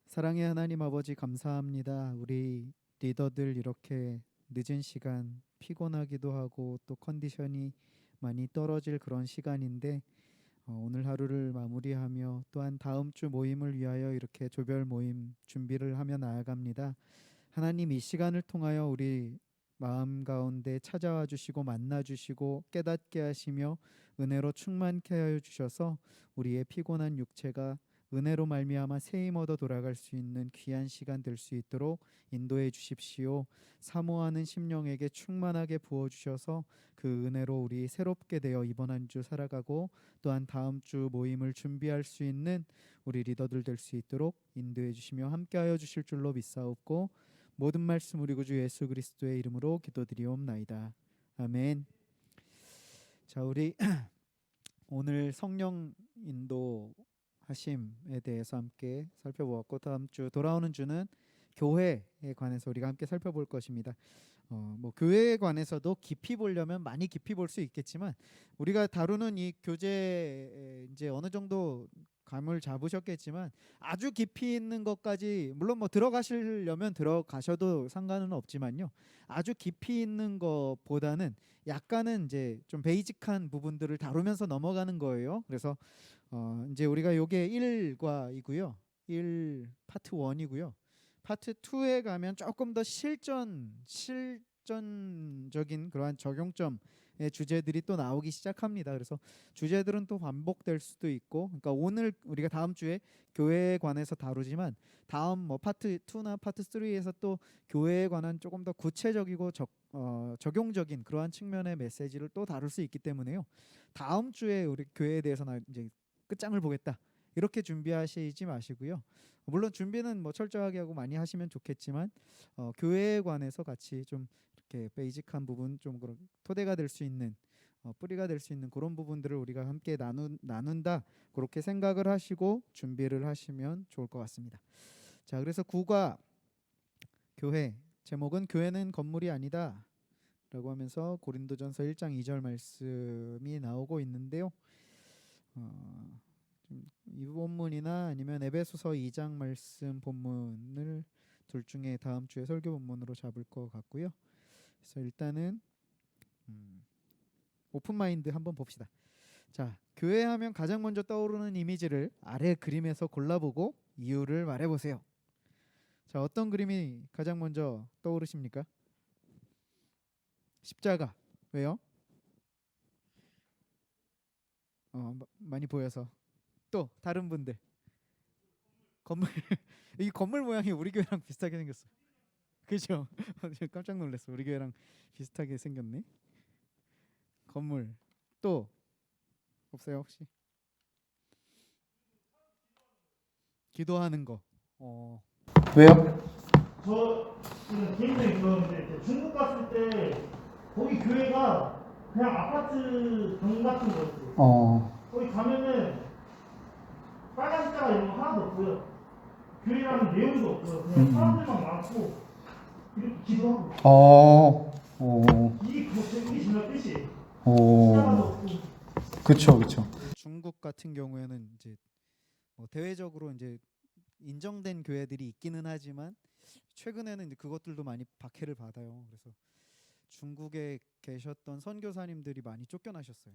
사랑의 하나님 아버지 감사합니다. 우리 리더들 이렇게 늦은 시간 피곤하기도 하고 또 컨디션이 많이 떨어질 그런 시간인데 오늘 하루를 마무리하며 또한 다음 주 모임을 위하여 이렇게 조별 모임 준비를 하며 나아갑니다. 하나님 이 시간을 통하여 우리 마음 가운데 찾아와 주시고 만나 주시고 깨닫게 하시며 은혜로 충만케 하여 주셔서 우리의 피곤한 육체가 은혜로 말미암아 새 힘 얻어 돌아갈 수 있는 귀한 시간 될 수 있도록 인도해 주십시오. 사모하는 심령에게 충만하게 부어 주셔서 그 은혜로 우리 새롭게 되어 이번 한 주 살아가고 또한 다음 주 모임을 준비할 수 있는 우리 리더들 될 수 있도록 인도해 주시며 함께하여 주실 줄로 믿사옵고 모든 말씀 우리 구주 예수 그리스도의 이름으로 기도드리옵나이다. 아멘. 자, 우리 오늘 성령 인도하심에 대해서 함께 살펴보았고 다음 주 돌아오는 주는 교회에 관해서 우리가 함께 살펴볼 것입니다. 뭐 교회에 관해서도 깊이 보려면 많이 깊이 볼 수 있겠지만 우리가 다루는 이 교재 이제 어느 정도 감을 잡으셨겠지만 아주 깊이 있는 것까지 물론 뭐 들어가시려면 들어가셔도 상관은 없지만요. 아주 깊이 있는 것보다는 약간은 이제 좀 베이직한 부분들을 다루면서 넘어가는 거예요. 그래서 이제 우리가 요게 1과이고요. 1 파트 1이고요. 파트 2에 가면 조금 더 실전적인 그러한 적용점의 주제들이 또 나오기 시작합니다. 그래서 주제들은 또 반복될 수도 있고, 그러니까 오늘 우리가 다음 주에 교회에 관해서 다루지만 다음 뭐 파트 2나 파트 3에서 또 교회에 관한 조금 더 구체적이고 적용적인 그러한 측면의 메시지를 또 다룰 수 있기 때문에요. 다음 주에 우리 교회에 대해서 나 이제 끝장을 보겠다. 이렇게 준비하시지 마시고요. 물론 준비는 뭐 철저하게 하고 많이 하시면 좋겠지만 교회에 관해서 같이 좀 이렇게 베이직한 부분 좀 그런 토대가 될 수 있는 뿌리가 될 수 있는 그런 부분들을 우리가 함께 나눈다 그렇게 생각을 하시고 준비를 하시면 좋을 것 같습니다. 자, 그래서 9과 교회 제목은 교회는 건물이 아니다 라고 하면서 고린도전서 1장 2절 말씀이 나오고 있는데요. 이 본문이나 아니면 에베소서 2장 말씀 본문을 둘 중에 다음 주에 설교 본문으로 잡을 것 같고요. 그래서 일단은 오픈 마인드 한번 봅시다. 자, 교회 하면 가장 먼저 떠오르는 이미지를 아래 그림에서 골라보고 이유를 말해보세요. 자, 어떤 그림이 가장 먼저 떠오르십니까? 십자가. 왜요? 많이 보여서. 또 다른 분들. 건물. 이 건물 모양이 우리 교회랑 비슷하게 생겼어. 그죠? 깜짝 놀랐어. 우리 교회랑 비슷하게 생겼네. 건물. 또 없어요 혹시? 기도하는 거. 왜요? 저 지금 개인적인 그건데 중국 갔을 때 거기 교회가 그냥 아파트 방 같은 거였어요. 거기 가면은 빨간 십자가 이런 거 하나도 없고요. 교회라는 내용도 없고요. 그냥 사람들만 많고 이렇게 기도하고 이게 정말 끝이에요. 십자가도 없고. 그쵸. 중국 같은 경우에는 이제 뭐 대외적으로 이제 인정된 교회들이 있기는 하지만 최근에는 이제 그것들도 많이 박해를 받아요. 그래서 중국에 계셨던 선교사님들이 많이 쫓겨나셨어요.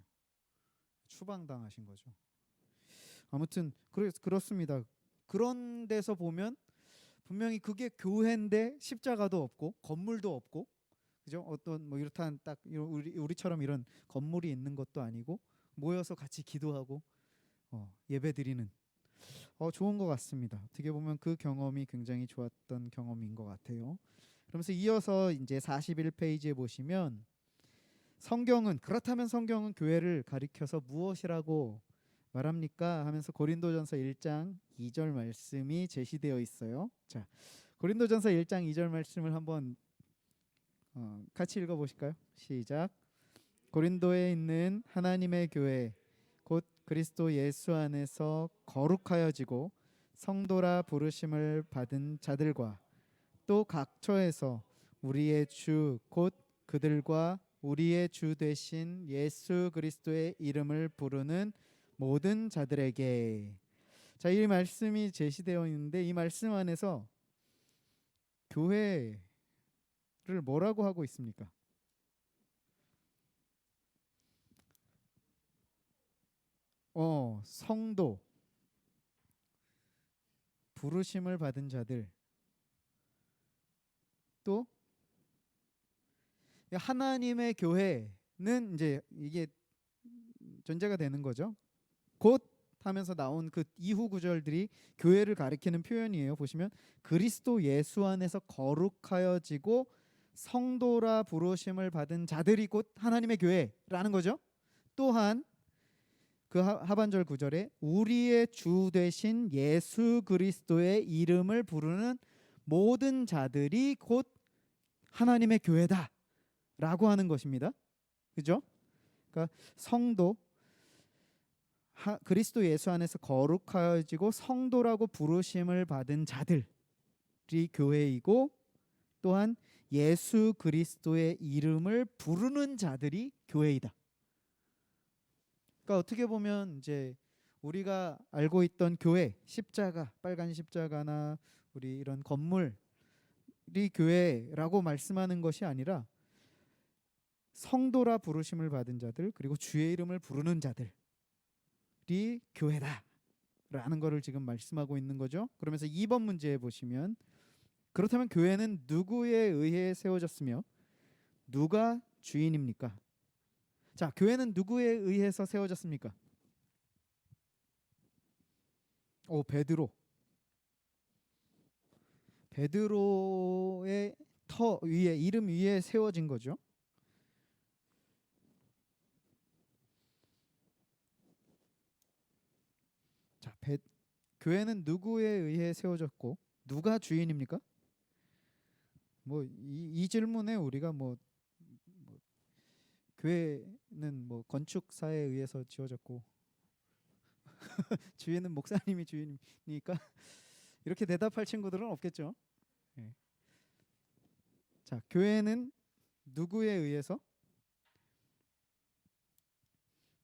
추방당하신 거죠. 아무튼 그렇습니다. 그런 데서 보면 분명히 그게 교회인데 십자가도 없고 건물도 없고, 그죠? 어떤 뭐 이렇다는 딱 우리처럼 이런 건물이 있는 것도 아니고 모여서 같이 기도하고 예배드리는 좋은 것 같습니다. 어떻게 보면 그 경험이 굉장히 좋았던 경험인 것 같아요. 그러면서 이어서 이제 41페이지에 보시면 그렇다면 성경은 교회를 가리켜서 무엇이라고 말합니까? 하면서 고린도전서 1장 2절 말씀이 제시되어 있어요. 자, 고린도전서 1장 2절 말씀을 한번 같이 읽어보실까요? 시작. 고린도에 있는 하나님의 교회 곧 그리스도 예수 안에서 거룩하여지고 성도라 부르심을 받은 자들과 또 각처에서 우리의 주 곧 그들과 우리의 주 되신 예수 그리스도의 이름을 부르는 모든 자들에게. 자, 이 말씀이 제시되어 있는데 이 말씀 안에서 교회를 뭐라고 하고 있습니까? 성도, 부르심을 받은 자들, 또 하나님의 교회는 이제 이게 전제가 되는 거죠. 곧 하면서 나온 그 이후 구절들이 교회를 가리키는 표현이에요. 보시면 그리스도 예수 안에서 거룩하여지고 성도라 부르심을 받은 자들이 곧 하나님의 교회라는 거죠. 또한 그 하반절 구절에 우리의 주 되신 예수 그리스도의 이름을 부르는 모든 자들이 곧 하나님의 교회다라고 하는 것입니다. 그죠? 그러니까 성도, 그리스도 예수 안에서 거룩하여지고 성도라고 부르심을 받은 자들이 교회이고, 또한 예수 그리스도의 이름을 부르는 자들이 교회이다. 그러니까 어떻게 보면 이제 우리가 알고 있던 교회, 십자가, 빨간 십자가나 우리 이런 건물이 교회라고 말씀하는 것이 아니라 성도라 부르심을 받은 자들, 그리고 주의 이름을 부르는 자들이 교회다라는 것을 지금 말씀하고 있는 거죠. 그러면서 2번 문제에 보시면 그렇다면 교회는 누구에 의해 세워졌으며 누가 주인입니까? 자, 교회는 누구에 의해서 세워졌습니까? 베드로의 터 위에, 이름 위에 세워진 거죠. 자, 교회는 누구에 의해 세워졌고 누가 주인입니까? 이 질문에 우리가 교회는 건축사에 의해서 지어졌고 주인은 목사님이 주인이니까 이렇게 대답할 친구들은 없겠죠. 예. 자, 교회는 누구에 의해서?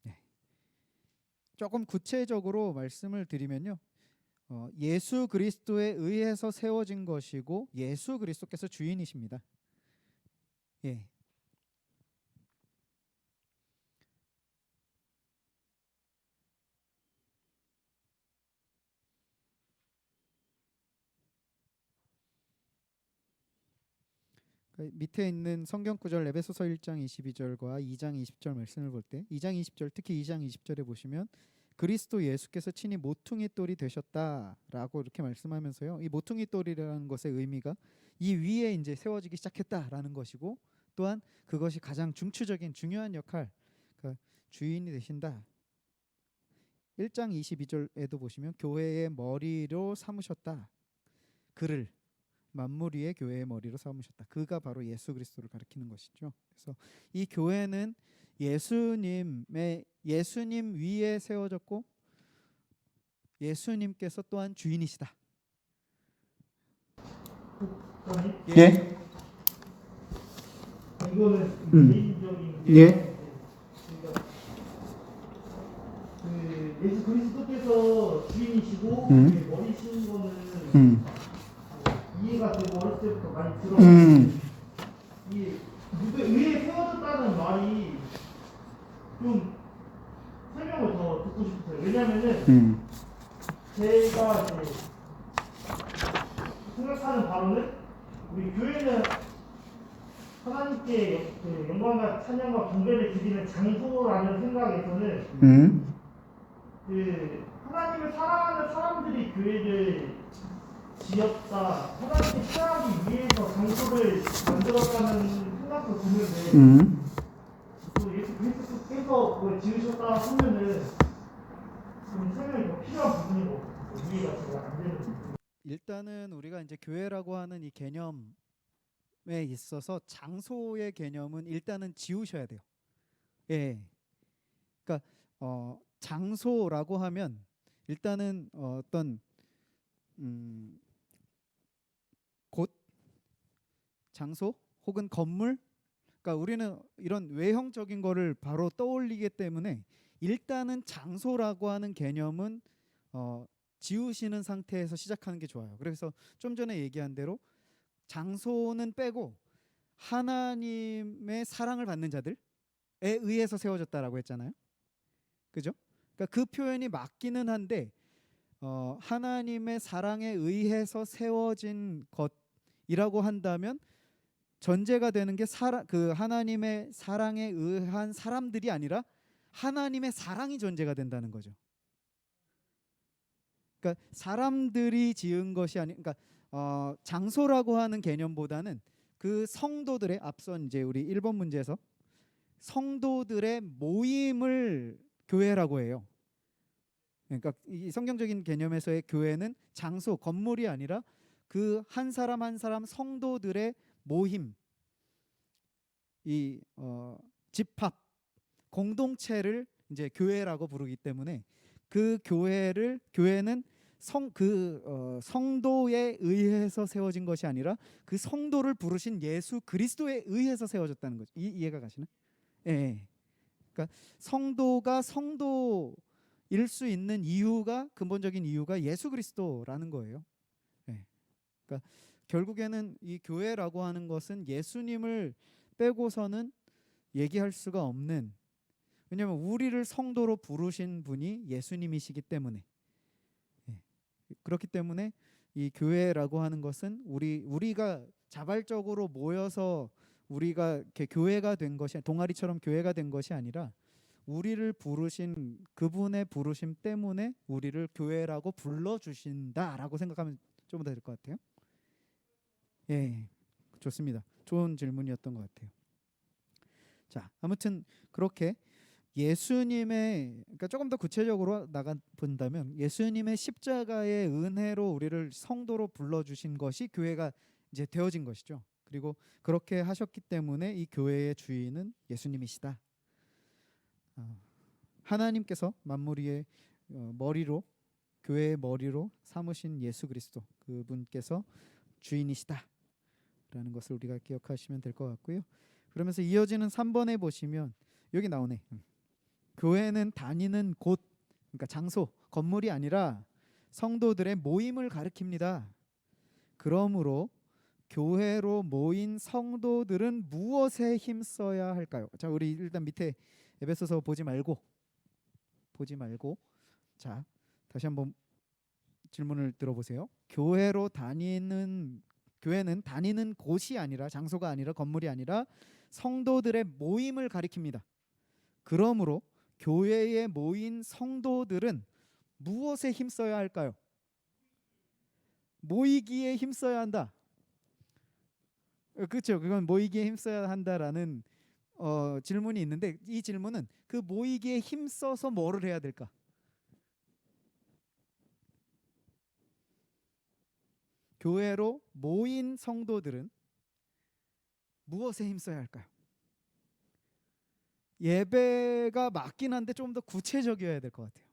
네. 조금 구체적으로 말씀을 드리면요, 예수 그리스도에 의해서 세워진 것이고 예수 그리스도께서 주인이십니다. 예. 밑에 있는 성경 구절 에베소서 1장 22절과 2장 20절 말씀을 볼 때 2장 20절, 특히 2장 20절에 보시면 그리스도 예수께서 친히 모퉁이 돌이 되셨다라고 이렇게 말씀하면서요, 이 모퉁이 돌이라는 것의 의미가 이 위에 이제 세워지기 시작했다라는 것이고, 또한 그것이 가장 중추적인 중요한 역할, 그러니까 주인이 되신다. 1장 22절에도 보시면 교회의 머리로 삼으셨다. 그를 만물 위에 교회의 머리로 삼으셨다. 그가 바로 예수 그리스도를 가리키는 것이죠. 그래서 이 교회는 예수님 위에 세워졌고 예수님께서 또한 주인이시다. 예. 이거는 개인적인 예. 그 예수 그리스도께서 주인이시고 머리신 거는 이해가 되고 어렸을 때부터 많이 들었는데 이 누구에 의해 세워졌다는 말이 좀 설명을 더 듣고 싶어요. 왜냐면은 제가 이제 생각하는 바로는 우리 교회는 하나님께 그 영광과 찬양과 경배를 드리는 장소라는 생각에서는 그 하나님을 사랑하는 사람들이 교회를 지었다, 하나님의 사랑하기 위해서 장소를 만들었다는 생각도 드는데 또 예수 그리스도께서 지으셨다 하면은 좀 설명이 더 필요한 부분인 것 같아요. 이해가 잘 안 되는 부분. 일단은 우리가 이제 교회라고 하는 이 개념에 있어서 장소의 개념은 일단은 지우셔야 돼요. 예. 그러니까 장소라고 하면 일단은 어떤 곳, 장소 혹은 건물, 그러니까 우리는 이런 외형적인 거를 바로 떠올리기 때문에 일단은 장소라고 하는 개념은 지우시는 상태에서 시작하는 게 좋아요. 그래서 좀 전에 얘기한 대로 장소는 빼고 하나님의 사랑을 받는 자들에 의해서 세워졌다라고 했잖아요. 그죠? 그러니까 그 표현이 맞기는 한데 하나님의 사랑에 의해서 세워진 것이라고 한다면 전제가 되는 게 그 하나님의 사랑에 의한 사람들이 아니라 하나님의 사랑이 전제가 된다는 거죠. 그러니까 사람들이 지은 것이 그러니까 장소라고 하는 개념보다는 그 성도들의 앞선 이제 우리 1번 문제에서 성도들의 모임을 교회라고 해요. 그러니까 이 성경적인 개념에서의 교회는 장소, 건물이 아니라 그 한 사람 한 사람 성도들의 모임, 이 집합, 공동체를 이제 교회라고 부르기 때문에 그 교회는 성도에 의해서 세워진 것이 아니라 그 성도를 부르신 예수 그리스도에 의해서 세워졌다는 거죠. 이해가 가시나? 예. 예. 그러니까 성도가 성도일 수 있는 이유가 근본적인 이유가 예수 그리스도라는 거예요. 예. 그러니까 결국에는 이 교회라고 하는 것은 예수님을 빼고서는 얘기할 수가 없는, 왜냐하면 우리를 성도로 부르신 분이 예수님이시기 때문에. 예. 그렇기 때문에 이 교회라고 하는 것은 우리가 자발적으로 모여서 우리가 이렇게 교회가 된 것이, 동아리처럼 교회가 된 것이 아니라 우리를 부르신 그분의 부르심 때문에 우리를 교회라고 불러주신다라고 생각하면 좀 더 될 것 같아요. 예, 좋습니다. 좋은 질문이었던 것 같아요. 자, 아무튼 그렇게 예수님의, 그러니까 조금 더 구체적으로 나가 본다면 예수님의 십자가의 은혜로 우리를 성도로 불러주신 것이 교회가 이제 되어진 것이죠. 그리고 그렇게 하셨기 때문에 이 교회의 주인은 예수님이시다. 하나님께서 만물 위의 머리로, 교회의 머리로 삼으신 예수 그리스도, 그분께서 주인이시다라는 것을 우리가 기억하시면 될 것 같고요. 그러면서 이어지는 3번에 보시면 여기 나오네. 교회는 다니는 곳, 그러니까 장소, 건물이 아니라 성도들의 모임을 가리킵니다. 그러므로 교회로 모인 성도들은 무엇에 힘써야 할까요? 자, 우리 일단 밑에 에베소서 보지 말고 자, 다시 한번 질문을 들어보세요. 교회는 다니는 곳이 아니라, 장소가 아니라, 건물이 아니라 성도들의 모임을 가리킵니다. 그러므로 교회에 모인 성도들은 무엇에 힘써야 할까요? 모이기에 힘써야 한다. 그렇죠. 그건 모이기에 힘써야 한다라는 질문이 있는데, 이 질문은 그 모이기에 힘써서 뭐를 해야 될까? 교회로 모인 성도들은 무엇에 힘써야 할까요? 예배가 맞긴 한데 좀 더 구체적이어야 될 것 같아요.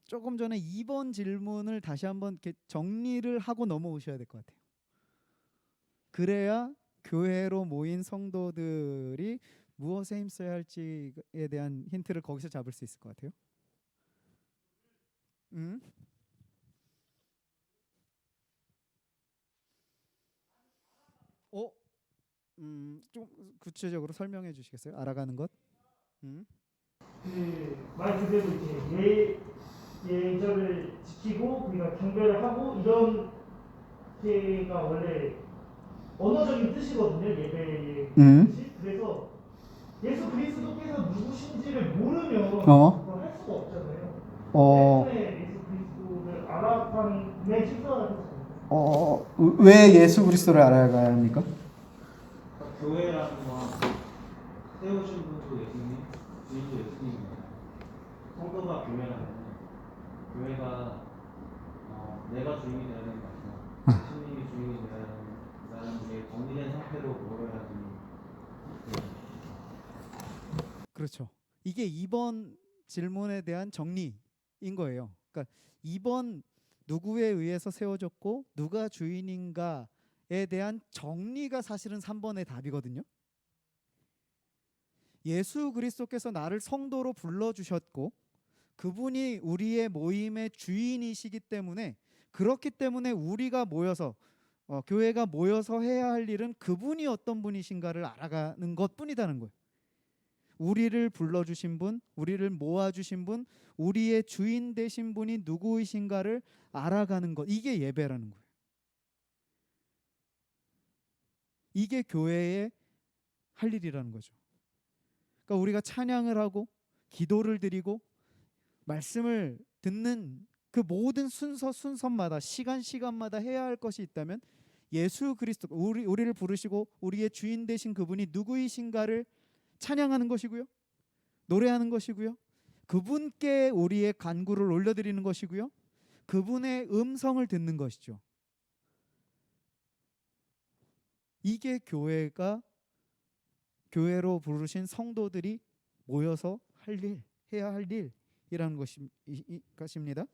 조금 전에 2번 질문을 다시 한번 이렇게 정리를 하고 넘어오셔야 될 것 같아요. 그래야 교회로 모인 성도들이 무엇에 힘써야 할지에 대한 힌트를 거기서 잡을 수 있을 것 같아요. 좀 구체적으로 설명해 주시겠어요? 알아가는 것? 말 그대로 이제 예절을 지키고 우리가 경배를 하고 이런 게가 원래 언어적인 뜻이거든요. 예배의 뜻이. 그래서 예수 그리스도께서 누구신지를 모르면 그걸 할 수가 없잖아요. 때문에 예수 그리스도를 알아가는 게 필요하다고 생각합니다. 왜 예수 그리스도를 알아가야 합니까? 교회라는 건 세우신 분도 예수님, 주인도 예수님입니다. 성도가 교회라면 교회가 내가 주인이 되어야 되는 게 아니라 예수님이 주인이 되어야 되는 게 정리된 상태로 모여야지. 그렇죠. 이게 2번 질문에 대한 정리인 거예요. 그러니까 2번 누구에 의해서 세워졌고 누가 주인인가에 대한 정리가 사실은 3번의 답이거든요. 예수 그리스도께서 나를 성도로 불러주셨고 그분이 우리의 모임의 주인이시기 때문에, 그렇기 때문에 우리가 모여서 교회가 모여서 해야 할 일은 그분이 어떤 분이신가를 알아가는 것뿐이라는 거예요. 우리를 불러주신 분, 우리를 모아주신 분, 우리의 주인 되신 분이 누구이신가를 알아가는 것, 이게 예배라는 거예요. 이게 교회의 할 일이라는 거죠. 그러니까 우리가 찬양을 하고 기도를 드리고 말씀을 듣는 그 모든 순서마다, 시간마다 해야 할 것이 있다면, 예수 그리스도, 우리를 부르시고 우리의 주인 되신 그분이 누구이신가를 찬양하는 것이고요, 노래하는 것이고요, 그분께 우리의 간구를 올려드리는 것이고요, 그분의 음성을 듣는 것이죠. 이게 교회로 부르신 성도들이 모여서 할 일, 해야 할 일이라는 것입니다.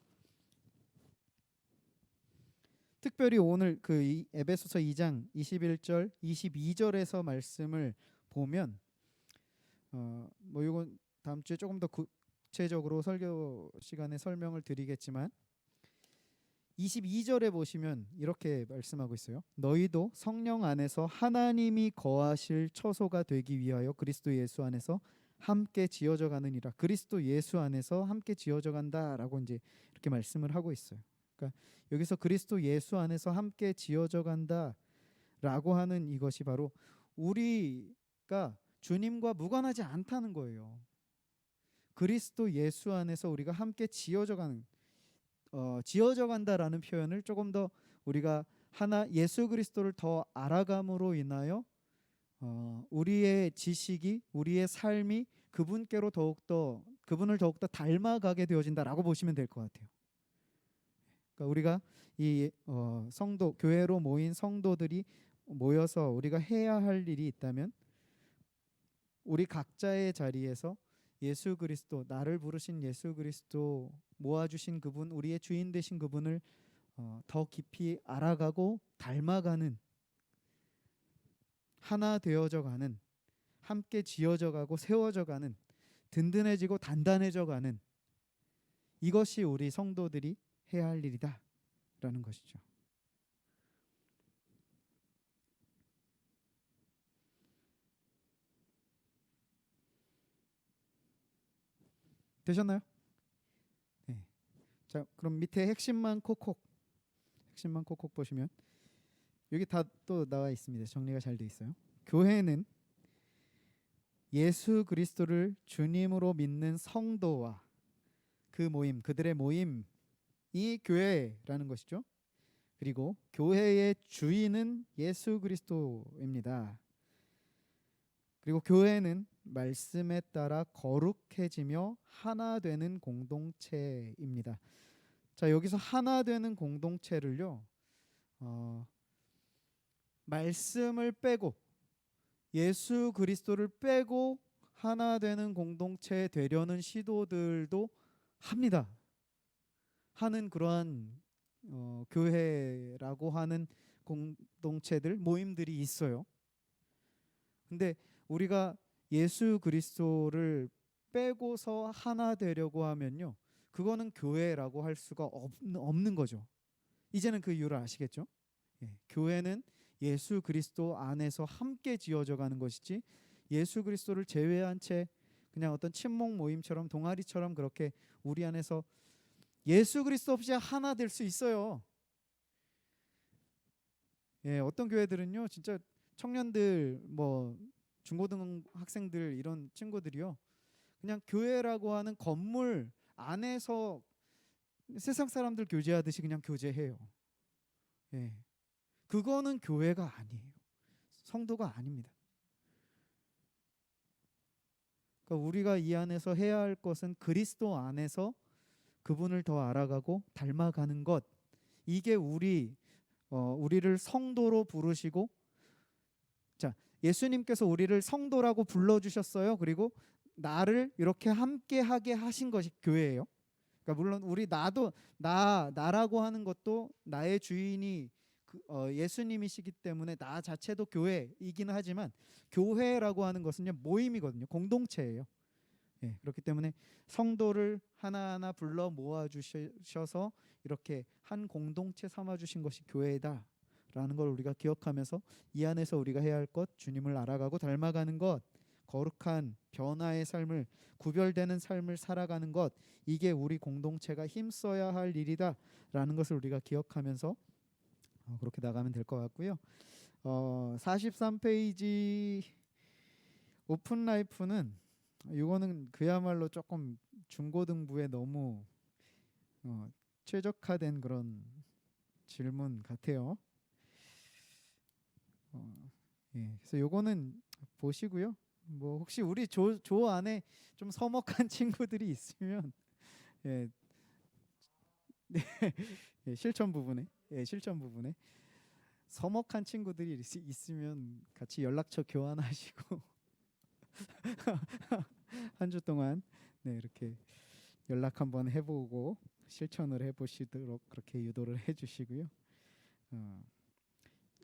특별히 오늘 그 에베소서 2장 21절 22절에서 말씀을 보면 뭐 이건 다음 주에 조금 더 구체적으로 설교 시간에 설명을 드리겠지만, 22절에 보시면 이렇게 말씀하고 있어요. 너희도 성령 안에서 하나님이 거하실 처소가 되기 위하여 그리스도 예수 안에서 함께 지어져 가느니라. 그리스도 예수 안에서 함께 지어져 간다라고 이제 이렇게 말씀을 하고 있어요. 그러니까 여기서 그리스도 예수 안에서 함께 지어져 간다라고 하는 이것이 바로 우리가 주님과 무관하지 않다는 거예요. 그리스도 예수 안에서 우리가 함께 지어져 간다라는 표현을 조금 더 우리가 예수 그리스도를 더 알아감으로 인하여 우리의 지식이, 우리의 삶이 그분을 더욱더 닮아가게 되어진다라고 보시면 될 것 같아요. 그러니까 우리가 이 교회로 모인 성도들이 모여서 우리가 해야 할 일이 있다면, 우리 각자의 자리에서 예수 그리스도, 나를 부르신 예수 그리스도, 모아주신 그분, 우리의 주인 되신 그분을 더 깊이 알아가고 닮아가는, 하나 되어져 가는, 함께 지어져 가고 세워져 가는, 든든해지고 단단해져 가는, 이것이 우리 성도들이 해야 할 일이다 라는 것이죠. 되셨나요? 네. 자, 그럼 밑에 핵심만 콕콕 보시면 여기 다 또 나와 있습니다. 정리가 잘 돼 있어요. 교회는 예수 그리스도를 주님으로 믿는 성도와 그 모임, 그들의 모임이 교회라는 것이죠. 그리고 교회의 주인은 예수 그리스도입니다. 그리고 교회는 말씀에 따라 거룩해지며 하나 되는 공동체입니다. 자, 여기서 하나 되는 공동체를요, 말씀을 빼고 예수 그리스도를 빼고 하나 되는 공동체 되려는 시도들도 하는 그러한 교회라고 하는 공동체들, 모임들이 있어요. 근데 우리가 예수 그리스도를 빼고서 하나 되려고 하면요, 그거는 교회라고 할 수가 없는 거죠. 이제는 그 이유를 아시겠죠? 예, 교회는 예수 그리스도 안에서 함께 지어져 가는 것이지, 예수 그리스도를 제외한 채 그냥 어떤 친목 모임처럼, 동아리처럼 그렇게 우리 안에서 예수 그리스도 없이 하나 될 수 있어요. 예, 어떤 교회들은요, 진짜 청년들, 뭐 중고등학생들, 이런 친구들이요, 그냥 교회라고 하는 건물 안에서 세상 사람들 교제하듯이 그냥 교제해요. 예, 그거는 교회가 아니에요. 성도가 아닙니다. 그러니까 우리가 이 안에서 해야 할 것은 그리스도 안에서 그분을 더 알아가고 닮아가는 것. 이게 우리를 성도로 부르시고, 자, 예수님께서 우리를 성도라고 불러주셨어요. 그리고 나를 이렇게 함께하게 하신 것이 교회예요. 그러니까 물론 나라고 하는 것도 나의 주인이 예수님이시기 때문에 나 자체도 교회이긴 하지만, 교회라고 하는 것은요, 모임이거든요. 공동체예요. 예, 그렇기 때문에 성도를 하나하나 불러 모아 주셔서 이렇게 한 공동체 삼아 주신 것이 교회다라는 걸 우리가 기억하면서 이 안에서 우리가 해야 할 것, 주님을 알아가고 닮아가는 것, 거룩한 변화의 삶을, 구별되는 삶을 살아가는 것, 이게 우리 공동체가 힘써야 할 일이다라는 것을 우리가 기억하면서 그렇게 나가면 될 것 같고요. 43페이지 오픈 라이프는 이거는 그야말로 조금 중고등부에 너무 최적화된 그런 질문 같아요. 예, 그래서 요거는 보시고요. 뭐 혹시 우리 조 안에 좀 서먹한 친구들이 있으면 예, 네, 예, 실천 부분에 서먹한 친구들이 있으면 같이 연락처 교환하시고 한 주 동안 네, 이렇게 연락 한번 해보고 실천을 해보시도록 그렇게 유도를 해주시고요.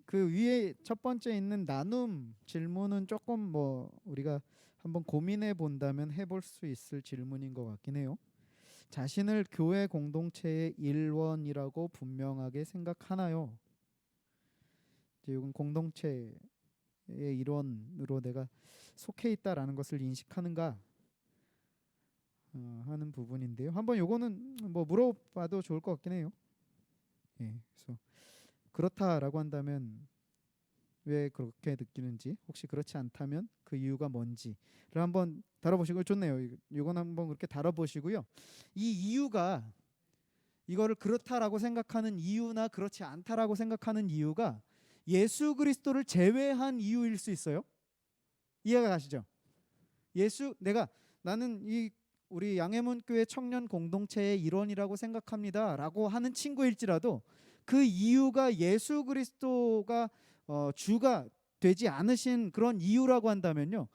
그 위에 첫 번째 있는 나눔 질문은 조금 뭐 우리가 한번 고민해 본다면 해볼 수 있을 질문인 것 같긴 해요. 자신을 교회 공동체의 일원이라고 분명하게 생각하나요? 이건 공동체의 일원으로 내가 속해 있다라는 것을 인식하는가 하는 부분인데요. 한번 요거는 뭐 물어봐도 좋을 것 같긴 해요. 예, 그래서 그렇다라고 한다면 왜 그렇게 느끼는지, 혹시 그렇지 않다면 그 이유가 뭔지를 한번 다뤄보시고, 좋네요. 이건 한번 그렇게 다뤄보시고요. 이 이유가, 이거를 그렇다라고 생각하는 이유나 그렇지 않다라고 생각하는 이유가 예수 그리스도를 제외한 이유일 수 있어요. 이해가 가시죠? 나는 이 우리 양해문교회 청년 공동체의 일원이라고 생각합니다라고 하는 친구일지라도 그 이유가 예수 그리스도가 주가 되지 않으신 그런 이유라고 한다면요,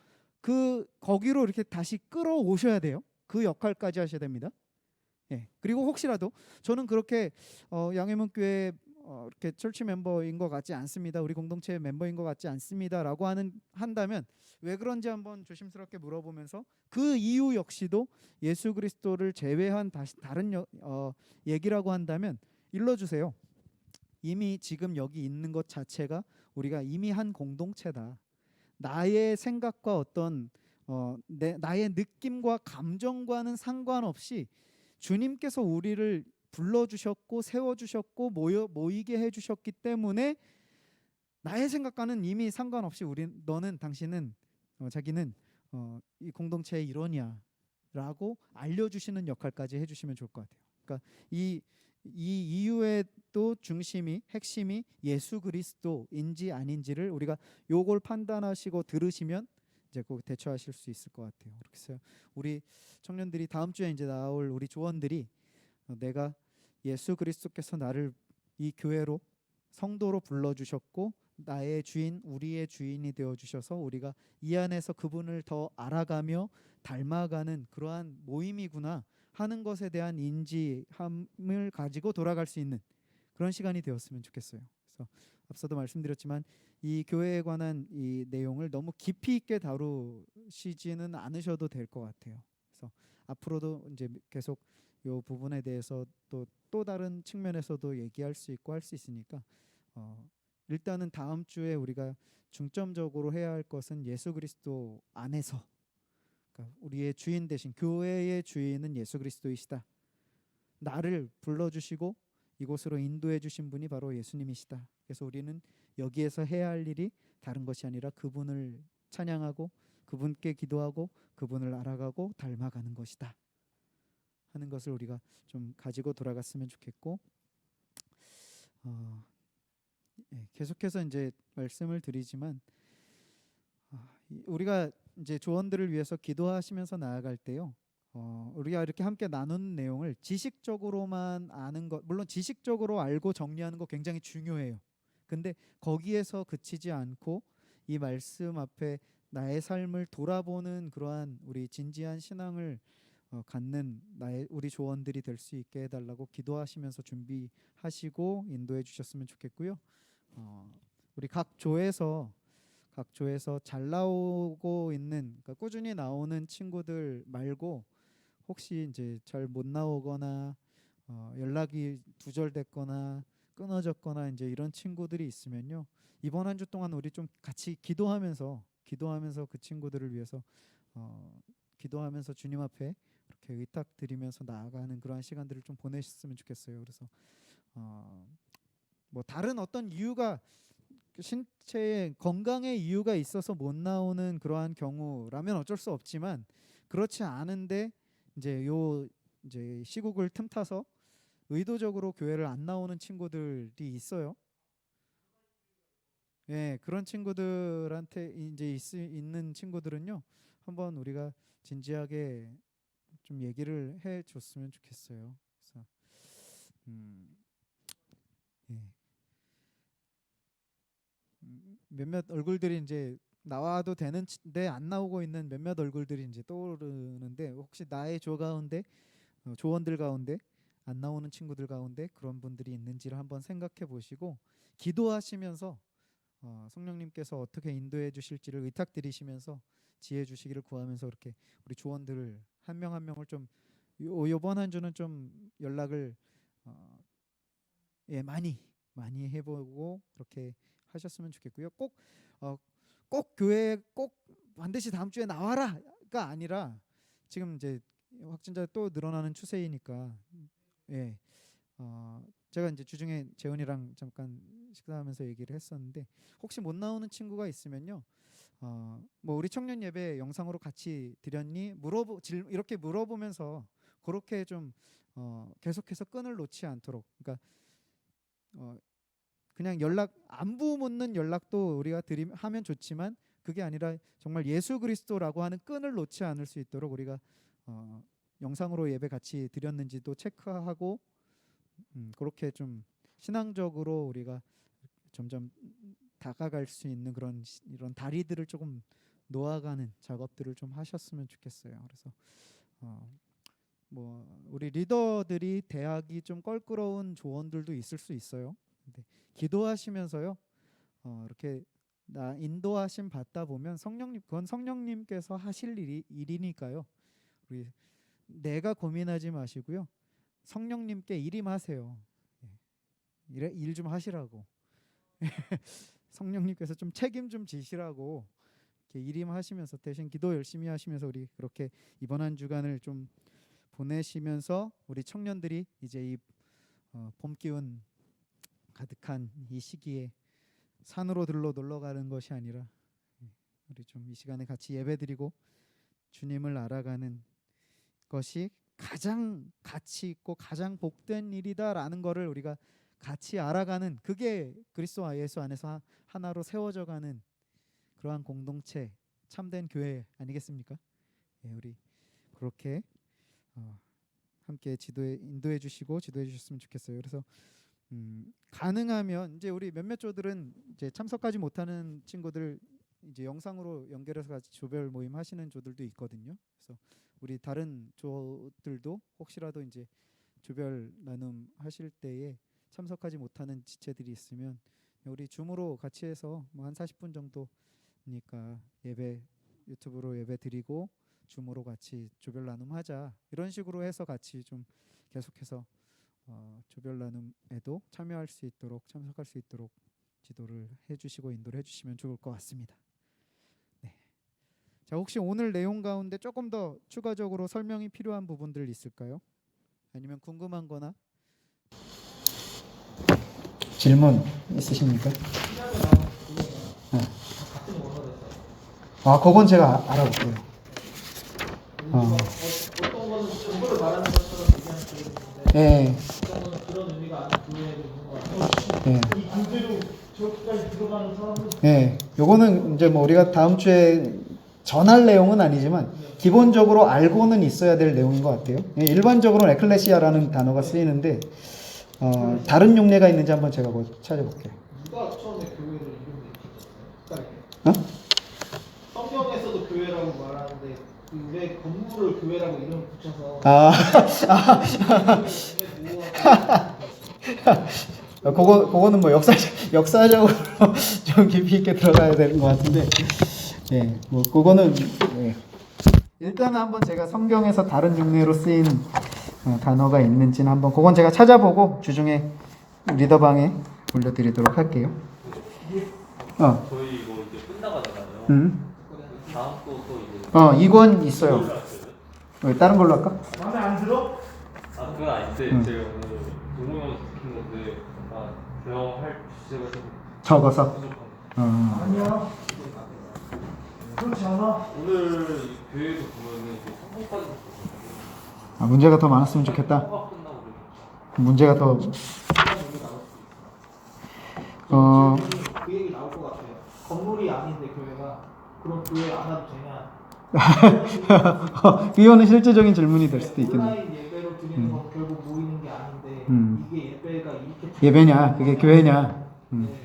거기로 이렇게 다시 끌어오셔야 돼요. 그 역할까지 하셔야 됩니다. 예. 그리고 혹시라도 저는 그렇게 양해문교회 이렇게 철치 멤버인 것 같지 않습니다. 우리 공동체 멤버인 것 같지 않습니다라고 한다면 왜 그런지 한번 조심스럽게 물어보면서 그 이유 역시도 예수 그리스도를 제외한 다른 얘기라고 한다면 일러주세요. 이미 지금 여기 있는 것 자체가 우리가 이미 한 공동체다. 나의 생각과 어떤 나의 느낌과 감정과는 상관없이 주님께서 우리를 불러주셨고 세워주셨고 모이게 해주셨기 때문에 나의 생각과는 이미 상관없이 당신은 자기는 이 공동체의 일원이야 라고 알려주시는 역할까지 해주시면 좋을 것 같아요. 그러니까 이 이유의 또 핵심이 예수 그리스도인지 아닌지를 우리가 요걸 판단하시고 들으시면 이제 꼭 대처하실 수 있을 것 같아요. 그렇게 해서 우리 청년들이 다음 주에 이제 나올 우리 조원들이 내가 예수 그리스도께서 나를 이 교회로 성도로 불러주셨고 나의 주인, 우리의 주인이 되어주셔서 우리가 이 안에서 그분을 더 알아가며 닮아가는 그러한 모임이구나 하는 것에 대한 인지함을 가지고 돌아갈 수 있는 그런 시간이 되었으면 좋겠어요. 그래서 앞서도 말씀드렸지만 이 교회에 관한 이 내용을 너무 깊이 있게 다루시지는 않으셔도 될 것 같아요. 그래서 앞으로도 이제 계속 이 부분에 대해서 또 다른 측면에서도 얘기할 수 있고 할 수 있으니까 일단은 다음 주에 우리가 중점적으로 해야 할 것은 예수 그리스도 안에서, 그러니까 우리의 주인 대신 교회의 주인은 예수 그리스도이시다. 나를 불러주시고 이곳으로 인도해 주신 분이 바로 예수님이시다. 그래서 우리는 여기에서 해야 할 일이 다른 것이 아니라 그분을 찬양하고 그분께 기도하고 그분을 알아가고 닮아가는 것이다 하는 것을 우리가 좀 가지고 돌아갔으면 좋겠고, 예, 계속해서 이제 말씀을 드리지만 우리가 이제 조언들을 위해서 기도하시면서 나아갈 때요, 우리가 이렇게 함께 나누는 내용을 지식적으로만 아는 것, 물론 지식적으로 알고 정리하는 거 굉장히 중요해요. 근데 거기에서 그치지 않고 이 말씀 앞에 나의 삶을 돌아보는 그러한 우리 진지한 신앙을 갖는 우리 조언들이 될 수 있게 해달라고 기도하시면서 준비하시고 인도해 주셨으면 좋겠고요. 우리 각 조에서 각 조에서 잘 나오고 있는, 그러니까 꾸준히 나오는 친구들 말고 혹시 이제 잘 못 나오거나 연락이 두절됐거나 끊어졌거나 이제 이런 친구들이 있으면요, 이번 한 주 동안 우리 좀 같이 기도하면서 그 친구들을 위해서 기도하면서 주님 앞에 이렇게 의탁드리면서 나아가는 그러한 시간들을 좀 보내셨으면 좋겠어요. 그래서 뭐 다른 어떤 이유가, 신체의 건강의 이유가 있어서 못 나오는 그러한 경우라면 어쩔 수 없지만, 그렇지 않은데 이제 시국을 틈타서 의도적으로 교회를 안 나오는 친구들이 있어요. 예, 그런 친구들한테 이제 있는 친구들은요, 한번 우리가 진지하게 좀 얘기를 해 줬으면 좋겠어요. 그래서 예. 몇몇 얼굴들이 이제 나와도 되는데 안 나오고 있는 몇몇 얼굴들이 이제 떠오르는데, 혹시 나의 조 가운데 조원들 가운데 안 나오는 친구들 가운데 그런 분들이 있는지를 한번 생각해 보시고, 기도하시면서 성령님께서 어떻게 인도해 주실지를 의탁드리시면서 지혜 주시기를 구하면서, 이렇게 우리 조원들을 한 명 한 명을 좀 요번 한 주는 좀 연락을 많이 해보고 그렇게 하셨으면 좋겠고요. 꼭 교회 꼭 반드시 다음 주에 나와라가 아니라, 지금 이제 확진자 또 늘어나는 추세이니까, 예, 제가 이제 주중에 재훈이랑 잠깐 식사하면서 얘기를 했었는데, 혹시 못 나오는 친구가 있으면요, 뭐 우리 청년 예배 영상으로 같이 드렸니? 이렇게 물어보면서 그렇게 좀 계속해서 끈을 놓지 않도록, 그러니까 그냥 안부 묻는 연락도 우리가 하면 좋지만, 그게 아니라 정말 예수 그리스도라고 하는 끈을 놓지 않을 수 있도록 우리가 영상으로 예배 같이 드렸는지도 체크하고, 그렇게 좀 신앙적으로 우리가 점점 다가갈 수 있는 이런 다리들을 조금 놓아가는 작업들을 좀 하셨으면 좋겠어요. 그래서 뭐 우리 리더들이 대학이 좀 껄끄러운 조언들도 있을 수 있어요. 근데 기도하시면서요, 이렇게 인도하심 받다 보면 그건 성령님께서 하실 일이니까요. 우리 내가 고민하지 마시고요, 성령님께 일임하세요. 일 좀 하시라고. 성령님께서 좀 책임 좀 지시라고 이렇게 일임하시면서, 대신 기도 열심히 하시면서 우리 그렇게 이번 한 주간을 좀 보내시면서, 우리 청년들이 이제 이 봄 기운 가득한 이 시기에 산으로 놀러 가는 것이 아니라, 우리 좀 이 시간에 같이 예배드리고 주님을 알아가는 것이 가장 가치 있고 가장 복된 일이다라는 것을 우리가 같이 알아가는, 그게 그리스도 예수 안에서 하나로 세워져가는 그러한 공동체, 참된 교회 아니겠습니까? 예, 우리 그렇게 함께 인도해 주시고 지도해 주셨으면 좋겠어요. 그래서 가능하면 이제 우리 몇몇 조들은 이제 참석하지 못하는 친구들 이제 영상으로 연결해서 같이 조별 모임 하시는 조들도 있거든요. 그래서 우리 다른 조들도 혹시라도 이제 조별 나눔 하실 때에 참석하지 못하는 지체들이 있으면 우리 줌으로 같이 해서 뭐 한 40분 정도니까 유튜브로 예배 드리고 줌으로 같이 조별 나눔하자, 이런 식으로 해서 같이 좀 계속해서 조별 나눔에도 참여할 수 있도록, 참석할 수 있도록 지도를 해주시고 인도를 해주시면 좋을 것 같습니다. 네. 자, 혹시 오늘 내용 가운데 조금 더 추가적으로 설명이 필요한 부분들 있을까요? 아니면 궁금한거나 질문 있으십니까? 그건 제가 알아볼게요. 어떤 거는 정보를 말하는 것처럼 얘기하는 예. 어떤 거는 그런 의미가 아닌 교회도 있는 것 같아요. 예. 이 교회로 저기까지 들어가는 사람은 예. 요거는 이제 뭐 우리가 다음 주에 전할 내용은 아니지만 기본적으로 알고는 있어야 될 내용인 것 같아요. 예, 일반적으로는 에클레시아라는 단어가 쓰이는데 다른 용례가 있는지 한번 제가 찾아볼게요. 누가 처음에 교회를 이름을 붙였어요? 어? 성경에서도 교회라고 말하는데 왜 건물을 교회라고 이름을 붙여서 그거는 뭐 역사적으로 좀 깊이 있게 들어가야 되는 것 같은데, 예, 뭐 그거는 예. 일단은 한번 제가 성경에서 다른 흉내로 쓰인 단어가 있는지는 한번 그건 제가 찾아보고 주중에 리더방에 올려드리도록 할게요. 저희 이거 이제 끝나가잖아요. 다음 또 이제 2권 있어요. 다른 걸로 할까? 마음에 안 들어? 그건 아닌데 제가 오늘 동호회에서 느낀 건데 대화할 주제가 좀 적어서. 부족합니다. 아니야. 그렇지 않아. 오늘 이 교회도 보면은 성공까지 문제가 더 많았으면 좋겠다. 성공 끝나고 문제가 더 그 얘기 나올 것 같아요. 건물이 아닌데 교회가 그럼 교회 안 와도 되냐? 이거는 실제적인 질문이 될 수도 있겠네. 온라인 예배로 드리는 건 결국 모이는 게 아닌데 이게 예배가 이렇게 예배냐, 그게 교회냐. 네.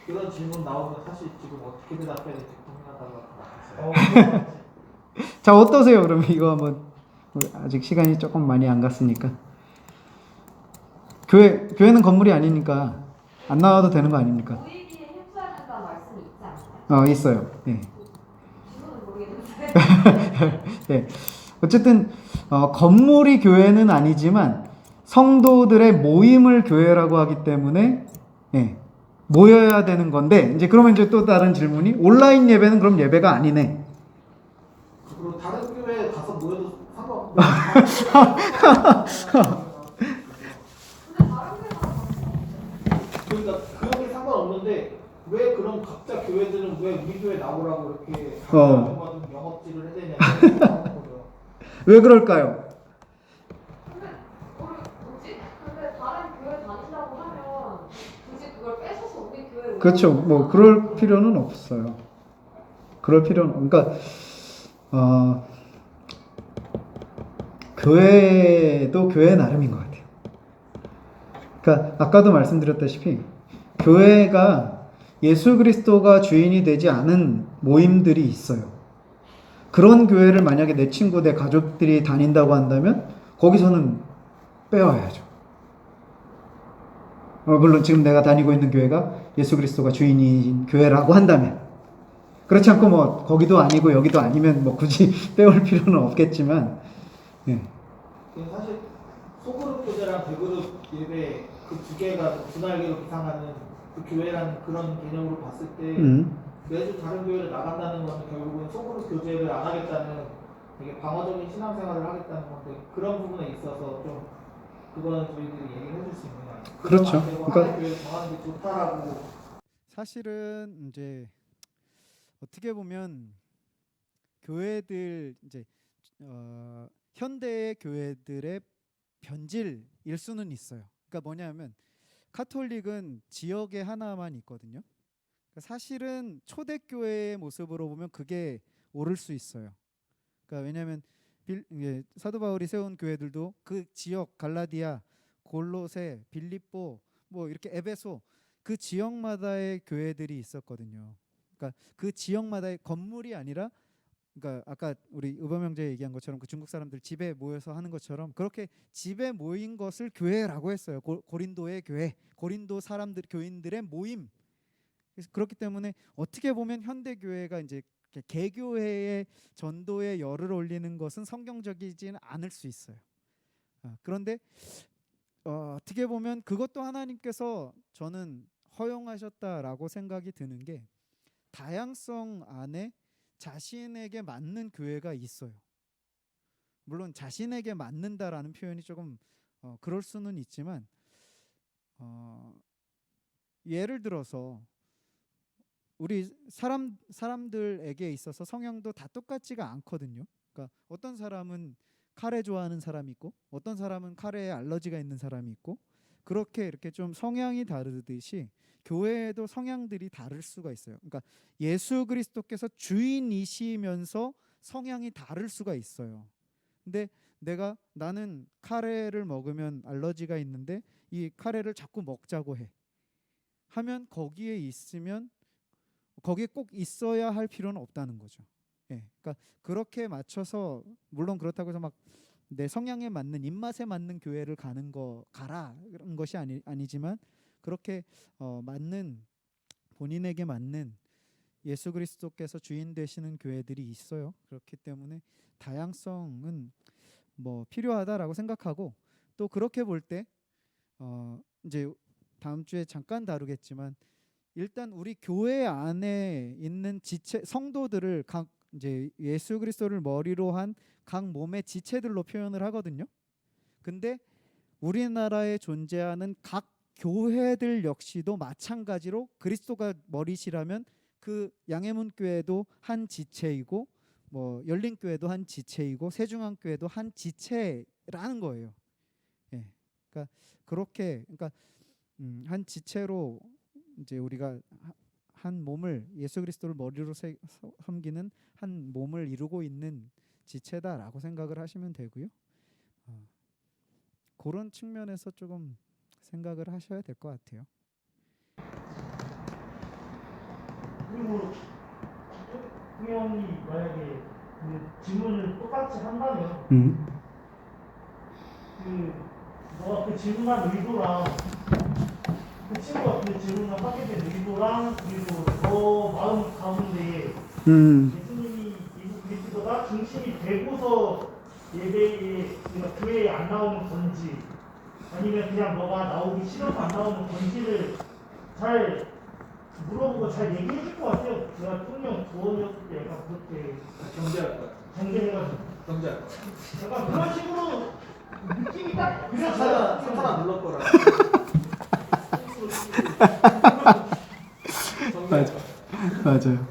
그런 질문 나오면 사실 지금 어떻게 대답해야 될지 고민하다가 왔어요. 자, 어떠세요? 그러면 이거 한번 아직 시간이 조금 많이 안 갔으니까. 교회는 건물이 아니니까 안 나와도 되는 거 아닙니까? 모이기에 협조해야 된다는 말씀이 있지 않나요? 있어요. 예. 그거는 모르겠는데. 예. 어쨌든 건물이 교회는 아니지만 성도들의 모임을 교회라고 하기 때문에 예. 모여야 되는 건데 이제 그러면 이제 또 다른 질문이 온라인 예배는 그럼 예배가 아니네. 그리고 다른 교회 가서 모여도 상관없고 그러니까 그게 상관없는데 왜 그럼 각자 교회들은 왜 우리 교회 나오라고 이렇게 받은 영업질을 해야 되냐 거죠. 왜 그럴까요? 근데 뭐지? 근데 다른 교회 다닌다고 하면 굳이 그걸 뺏어서 우리 교회에 오는 그렇죠. 뭐 그럴 필요는 없어요. 그럴 필요는 그러니까 교회도 교회 나름인 것 같아요. 그러니까 아까도 말씀드렸다시피 교회가 예수 그리스도가 주인이 되지 않은 모임들이 있어요. 그런 교회를 만약에 내 친구, 내 가족들이 다닌다고 한다면 거기서는 빼와야죠. 물론 지금 내가 다니고 있는 교회가 예수 그리스도가 주인인 교회라고 한다면 그렇지 않고 뭐 거기도 아니고 여기도 아니면 뭐 굳이 빼올 필요는 없겠지만 예. 사실 소그룹 교제랑 대그룹 예배 그 두 개가 두 날개로 기상하는 그 교회라는 그런 개념으로 봤을 때 매주 다른 교회를 나간다는 건 결국은 소그룹 교제를 안 하겠다는 되게 방어적인 신앙생활을 하겠다는 건데 그런 부분에 있어서 좀 그거는 저희들이 얘기를 해줄 수 있는 거 아니에요? 그렇죠. 그러니까 하나의 교회를 정하는 게 좋다라고. 사실은 이제 어떻게 보면 교회들 이제 현대의 교회들의 변질일 수는 있어요. 그러니까 뭐냐면 카톨릭은 지역에 하나만 있거든요. 그러니까 사실은 초대교회의 모습으로 보면 그게 옳을 수 있어요. 그러니까 왜냐하면 사도 바울이 세운 교회들도 그 지역 갈라디아, 골로새, 빌립보, 뭐 이렇게 에베소 그 지역마다의 교회들이 있었거든요. 그러니까 그 지역마다의 건물이 아니라 그러니까 아까 우리 의범 형제 얘기한 것처럼 그 중국 사람들 집에 모여서 하는 것처럼 그렇게 집에 모인 것을 교회라고 했어요. 고린도의 교회, 고린도 사람들 교인들의 모임. 그래서 그렇기 때문에 어떻게 보면 현대 교회가 이제 개교회의 전도에 열을 올리는 것은 성경적이지는 않을 수 있어요. 그런데 어떻게 보면 그것도 하나님께서 저는 허용하셨다라고 생각이 드는 게 다양성 안에 자신에게 맞는 교회가 있어요. 물론 자신에게 맞는다라는 표현이 조금 그럴 수는 있지만 예를 들어서 우리 사람들에게 있어서 성향도 다 똑같지가 않거든요. 그러니까 어떤 사람은 카레 좋아하는 사람이 있고 어떤 사람은 카레에 알러지가 있는 사람이 있고 그렇게 이렇게 좀 성향이 다르듯이 교회에도 성향들이 다를 수가 있어요. 그러니까 예수 그리스도께서 주인이시면서 성향이 다를 수가 있어요. 근데 나는 카레를 먹으면 알러지가 있는데 이 카레를 자꾸 먹자고 해. 하면 거기에 있으면 거기에 꼭 있어야 할 필요는 없다는 거죠. 예. 그러니까 그렇게 맞춰서 물론 그렇다고 해서 막 내 성향에 맞는 입맛에 맞는 교회를 가라 그런 것이 아니지만 그렇게 맞는 본인에게 맞는 예수 그리스도께서 주인 되시는 교회들이 있어요. 그렇기 때문에 다양성은 뭐 필요하다라고 생각하고 또 그렇게 볼 때 이제 다음 주에 잠깐 다루겠지만 일단 우리 교회 안에 있는 지체 성도들을 각 이제 예수 그리스도를 머리로 한 각 몸의 지체들로 표현을 하거든요. 근데 우리나라에 존재하는 각 교회들 역시도 마찬가지로 그리스도가 머리시라면 그 양해문 교회도 한 지체이고 뭐 열린 교회도 한 지체이고 세중앙 교회도 한 지체라는 거예요. 예. 그러니까 그렇게 한 지체로 이제 우리가 한 몸을 예수 그리스도를 머리로 섬기는 한 몸을 이루고 있는 지체다라고 생각을 하시면 되고요. 그런 측면에서 조금 생각을 하셔야 될 것 같아요. 그리고 형이 만약에 그 질문을 똑같이 한다면 그 너가 그 질문한 의도랑 그 친구가 그 질문을 하게 된 의도랑 그리고 너 마음 가운데 예수님이 이부 그리스도가 중심이 되고서 예배에 그러니까 교회에 안 나오는 건지 아니면 그냥 너가 나오기 싫어서 안 나오는 건지를 잘 물어보고 잘 얘기해 줄 것 같아요. 제가 통영 조언이었을 때 약간 그렇게 경제할 거야. 정제해가지고 경제할 거야. 약간 그런 식으로 느낌이 딱 사탄아 불러 거라. 맞아요.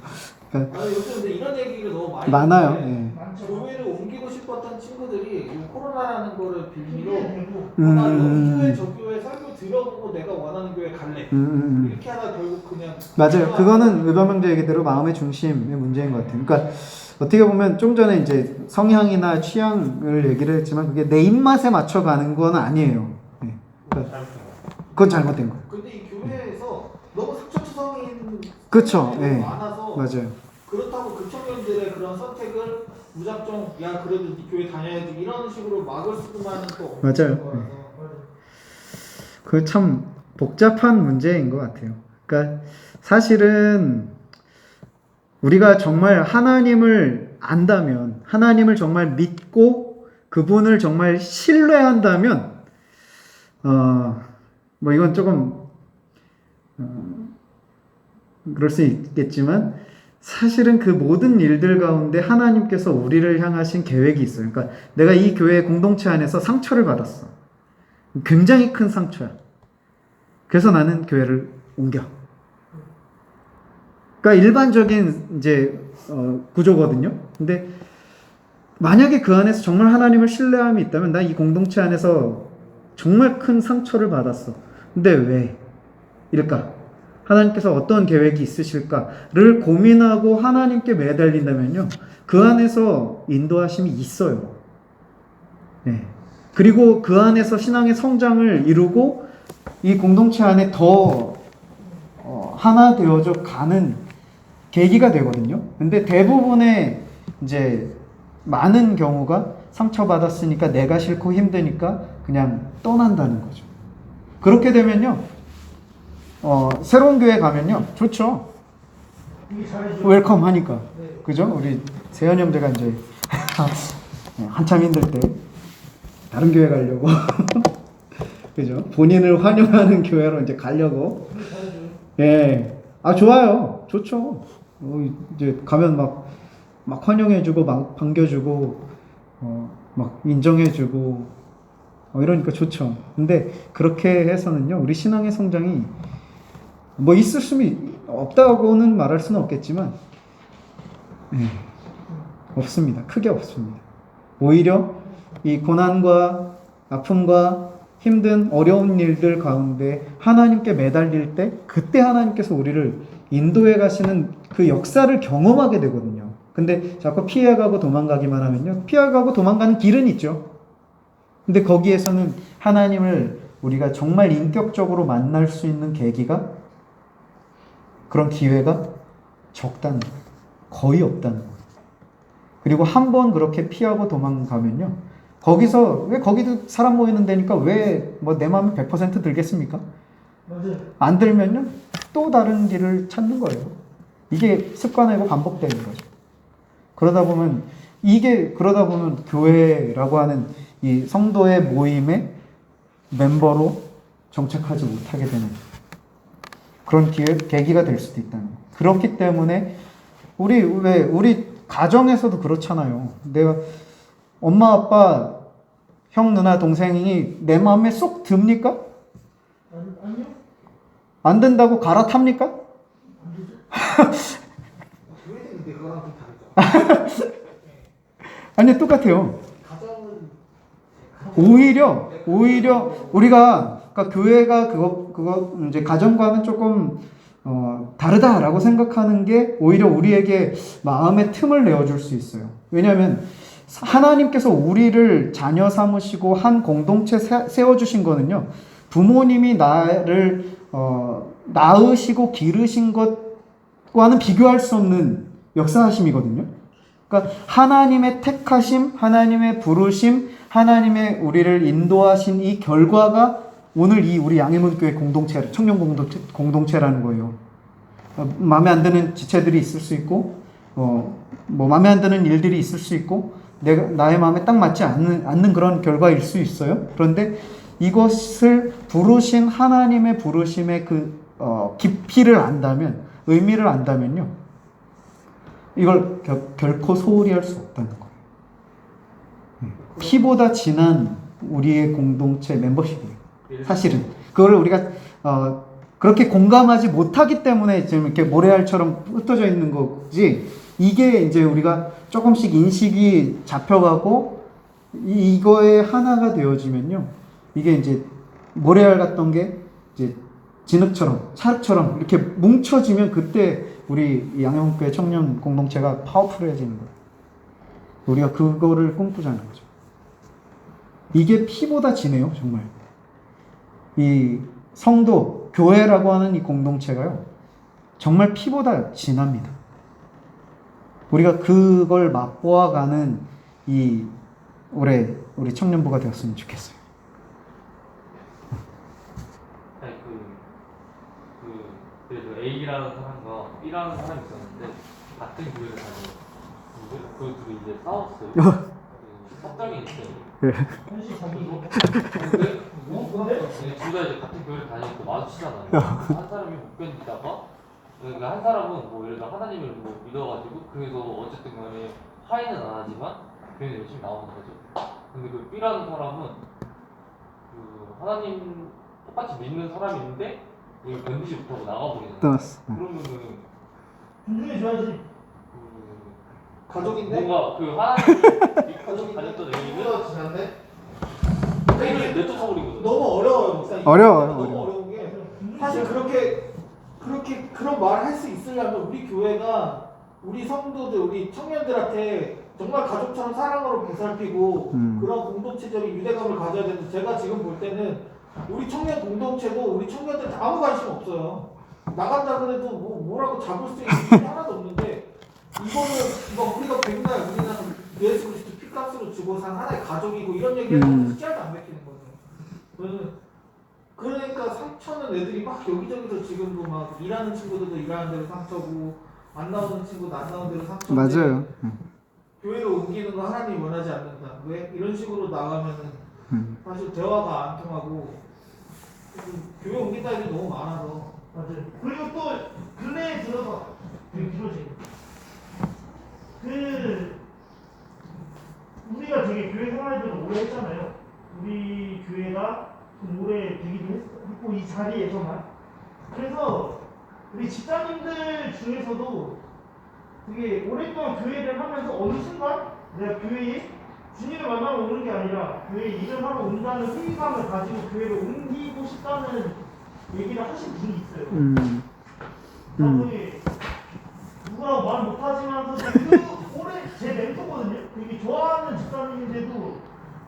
요즘 근데 이런 얘기를 너무 많이 많아요. 듣는데 예. 교회를 옮기고 싶었던 친구들이 이 코로나라는 거를 빌미로 되고 나 여기 교회 저 교회 설교 들어보고 내가 원하는 교회 갈래 이렇게 하다 결국 그냥 맞아요. 그거는 의범형제 얘기대로 마음의 중심의 문제인 것 같아요. 그러니까 어떻게 보면 좀 전에 이제 성향이나 취향을 얘기를 했지만 그게 내 입맛에 맞춰가는 건 아니에요. 네. 그러니까 그건 잘못된 거예요. 근데 이 교회에서 너무 상처투성인 그쵸. 사람들이 예. 너무 많아서 맞아요. 그렇다고 그 청년들의 그런 선택을 무작정 야 그래도 네 교회 다녀야지 이런 식으로 막을 수만은 또 없는 맞아요. 거라서 그 참 복잡한 문제인 것 같아요. 그러니까 사실은 우리가 정말 하나님을 안다면, 하나님을 정말 믿고 그분을 정말 신뢰한다면, 뭐 이건 조금 그럴 수 있겠지만 사실은 그 모든 일들 가운데 하나님께서 우리를 향하신 계획이 있어요. 그러니까 내가 이 교회 공동체 안에서 상처를 받았어. 굉장히 큰 상처야. 그래서 나는 교회를 옮겨. 그러니까 일반적인 이제 구조거든요. 근데 만약에 그 안에서 정말 하나님을 신뢰함이 있다면 나 이 공동체 안에서 정말 큰 상처를 받았어. 근데 왜 일까? 하나님께서 어떤 계획이 있으실까를 고민하고 하나님께 매달린다면요. 그 안에서 인도하심이 있어요. 네. 그리고 그 안에서 신앙의 성장을 이루고 이 공동체 안에 더 하나 되어져 가는 계기가 되거든요. 근데 대부분의 이제 많은 경우가 상처받았으니까 내가 싫고 힘드니까 그냥 떠난다는 거죠. 그렇게 되면요. 새로운 교회 가면요. 좋죠. 웰컴 하니까. 그죠? 우리 세현 형제가 이제 한참 힘들 때 다른 교회 가려고 그죠? 본인을 환영하는 교회로 이제 가려고. 예. 아, 좋아요. 좋죠. 이제 가면 막 환영해주고, 막 반겨주고, 막 인정해주고, 이러니까 좋죠. 근데 그렇게 해서는요, 우리 신앙의 성장이 뭐 있을 수는 없다고는 말할 수는 없겠지만, 없습니다. 크게 없습니다. 오히려 이 고난과 아픔과 힘든 어려운 일들 가운데 하나님께 매달릴 때 그때 하나님께서 우리를 인도해 가시는 그 역사를 경험하게 되거든요. 근데 자꾸 피해가고 도망가기만 하면요. 피해가고 도망가는 길은 있죠. 근데 거기에서는 하나님을 우리가 정말 인격적으로 만날 수 있는 계기가 그런 기회가 적다는 거예요. 거의 없다는 거예요. 그리고 한 번 그렇게 피하고 도망가면요. 거기서 왜 거기도 사람 모이는 데니까 왜 뭐 내 마음이 100% 들겠습니까? 맞아요. 안 들면요 또 다른 길을 찾는 거예요. 이게 습관화고 반복되는 거죠. 그러다 보면 교회라고 하는 이 성도의 모임의 멤버로 정착하지 못하게 되는 그런 계기가 될 수도 있다는 거예요. 그렇기 때문에 우리 가정에서도 그렇잖아요. 내가 엄마 아빠 형 누나 동생이 내 마음에 쏙 듭니까? 아니요. 안 된다고 갈아탑니까? 교회는 근데 그거랑 좀 다르죠. 아니 똑같아요. 가정은 오히려 우리가 그러니까 교회가 그거 이제 가정과는 조금 다르다라고 생각하는 게 오히려 우리에게 마음의 틈을 내어줄 수 있어요. 왜냐하면 하나님께서 우리를 자녀 삼으시고 한 공동체 세워주신 거는요. 부모님이 나를 낳으시고 기르신 것과는 비교할 수 없는 역사하심이거든요. 그러니까 하나님의 택하심, 하나님의 부르심, 하나님의 우리를 인도하신 이 결과가 오늘 이 우리 양해문교회 공동체, 청년 공동체라는 거예요. 마음에 안 드는 지체들이 있을 수 있고, 뭐 마음에 안 드는 일들이 있을 수 있고, 나의 마음에 딱 맞지 않는 그런 결과일 수 있어요. 그런데 이것을 부르신 하나님의 부르심의 깊이를 안다면, 의미를 안다면요, 이걸 결코 소홀히 할 수 없다는 거예요. 피보다 진한 우리의 공동체 멤버십이에요. 사실은 그거를 우리가 그렇게 공감하지 못하기 때문에 지금 이렇게 모래알처럼 흩어져 있는 거지. 이게 이제 우리가 조금씩 인식이 잡혀가고 이거에 하나가 되어지면요, 이게 이제 모래알 같던 게 이제 진흙처럼 찰흙처럼 이렇게 뭉쳐지면 그때 우리 양형교회 청년 공동체가 파워풀해지는 거예요. 우리가 그거를 꿈꾸자는 거죠. 이게 피보다 진해요, 정말. 이 성도, 교회라고 하는 이 공동체가요, 정말 피보다 진합니다. 우리가 그걸 맛보아가는 올해 우리 청년부가 되었으면 좋겠어요. 아니 그래서 A라는 사람과 B라는 사람이 있었는데 같은 교회를 다니고 그 둘이 이제 싸웠어요. 섭정이 있어요. 현실 그리고 근데 둘 다 이제 같은 교회를 다니고 마주치잖아요. 한 사람이 못 견디다가 그러니까 한 사람은 뭐 예를 들어 하나님을 뭐 믿어가지고 그래서 어쨌든 간에 화해는 안 하지만 교회는 열심히 나오는 거죠. 근데 그 B라는 사람은 그 하나님 똑같이 믿는 사람인데 이걸 견디지 못하고 나가버리잖아요. 그러면은 존중해줘야지. 가족인데? 뭔가 그 하나님을 믿고 다녔던 의미는 피보다 진한데? A를 내쫓아버리거든요. 너무 어려워요, 목사님. 어려워요, 너무 어려워. 어려운 게 사실 그런 말을 할 수 있으려면 우리 교회가 우리 성도들, 우리 청년들한테 정말 가족처럼 사랑으로 보살피고 그런 공동체적인 유대감을 가져야 되는데, 제가 지금 볼 때는 우리 청년 공동체도 우리 청년들한테 아무 관심 없어요. 나간다 그래도 뭐라고 잡을 수 있는 게 하나도 없는데, 이거 우리가 백날 우리나라 예수 그리스도 피값으로 주고 산 하나의 가족이고 이런 얘기하면 진짜 안 맥히는 거죠. 그러니까 상처는 애들이 막 여기저기서 지금도 막 일하는 친구들도 일하는 대로 상처고, 안 나오는 친구도 안 나오는 대로 상처고. 맞아요. 교회로 옮기는 거 하나님이 원하지 않는다. 왜? 이런 식으로 나가면은 사실 대화가 안 통하고 교회 옮긴다 애들이 너무 많아서. 맞아요. 그리고 또 근래에 들어서 되게 길어지고 우리가 되게 교회 생활을 오래 했잖아요. 우리 교회가 좀 오래 되기도 했고 이 자리에서만. 그래서 우리 집사님들 중에서도 되게 오랫동안 교회를 하면서 어느 순간 내가 교회에 주님을 만나러 오는 게 아니라 교회에 일을 하러 온다는 회의감을 가지고 교회를 옮기고 싶다는 얘기를 하신 분이 있어요. 저분이 누구라고 말 못하지만서도 올해 제 멘토거든요. 되게 좋아하는 집사님인데도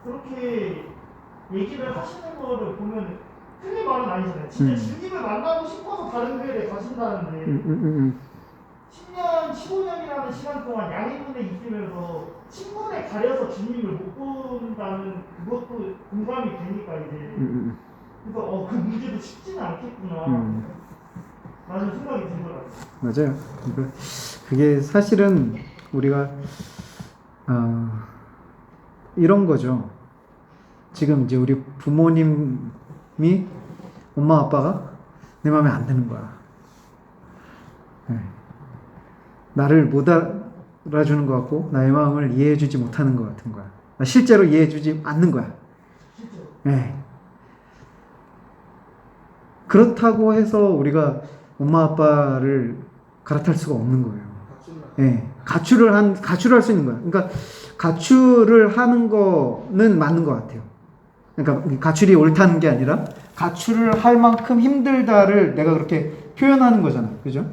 그렇게 얘기를 하시는 거를 보면 틀린 말은 아니잖아요. 진짜 주님을 만나고 싶어서 다른 교회에 가신다는데 10년, 15년이라는 시간 동안 양해군에 있으면서 친분에 가려서 주님을 못 본다는 그것도 공감이 되니까 이제 그래서 그 문제도 쉽지는 않겠구나 라는 생각이 들더라고요. 맞아요. 그게 사실은 우리가 이런 거죠. 지금 이제 우리 부모님이 엄마 아빠가 내 마음에 안 드는 거야. 네. 나를 못 알아주는 것 같고 나의 마음을 이해해주지 못하는 것 같은 거야. 실제로 이해해주지 않는 거야. 네. 그렇다고 해서 우리가 엄마 아빠를 갈아탈 수가 없는 거예요. 네. 가출을 할 수 있는 거야. 그러니까 가출을 하는 거는 맞는 것 같아요. 그러니까 가출이 옳다는 게 아니라 가출을 할 만큼 힘들다를 내가 그렇게 표현하는 거잖아요. 그죠?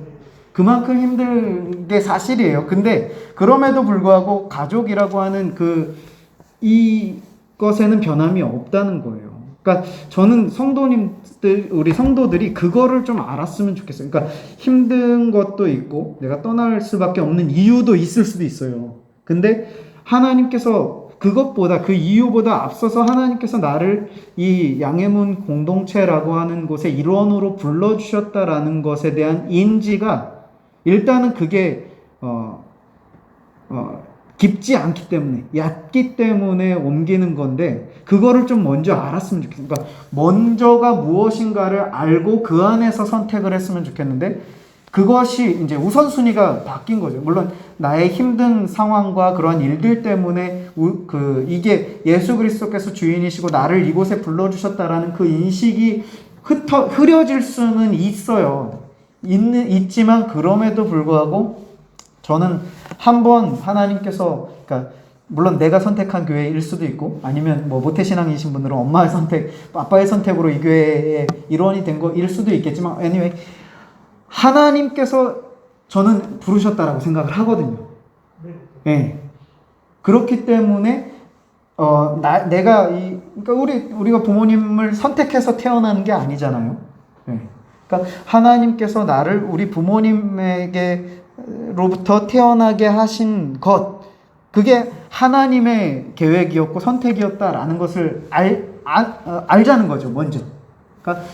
그만큼 힘든 게 사실이에요. 근데 그럼에도 불구하고 가족이라고 하는 이것에는 변함이 없다는 거예요. 그러니까 저는 우리 성도들이 그거를 좀 알았으면 좋겠어요. 그러니까 힘든 것도 있고 내가 떠날 수밖에 없는 이유도 있을 수도 있어요. 근데 하나님께서 그것보다 그 이유보다 앞서서 하나님께서 나를 이 양해문 공동체라고 하는 곳의 일원으로 불러주셨다라는 것에 대한 인지가 일단은 그게 깊지 않기 때문에 얕기 때문에 옮기는 건데 그거를 좀 먼저 알았으면 좋겠어요. 그러니까 먼저가 무엇인가를 알고 그 안에서 선택을 했으면 좋겠는데 그것이 이제 우선순위가 바뀐 거죠. 물론 나의 힘든 상황과 그런 일들 때문에 이게 예수 그리스도께서 주인이시고 나를 이곳에 불러주셨다라는 그 인식이 흐려질 수는 있어요. 있지만 그럼에도 불구하고 저는 한번 하나님께서 그러니까 물론 내가 선택한 교회일 수도 있고 아니면 뭐 모태신앙이신 분들은 엄마의 선택, 아빠의 선택으로 이 교회의 일원이 된 거일 수도 있겠지만 anyway 하나님께서 저는 부르셨다라고 생각을 하거든요. 네. 그렇기 때문에 그러니까 우리가 부모님을 선택해서 태어나는 게 아니잖아요. 네. 그러니까 하나님께서 나를 우리 부모님에게로부터 태어나게 하신 것, 그게 하나님의 계획이었고 선택이었다라는 것을 알자는 거죠, 먼저. 그러니까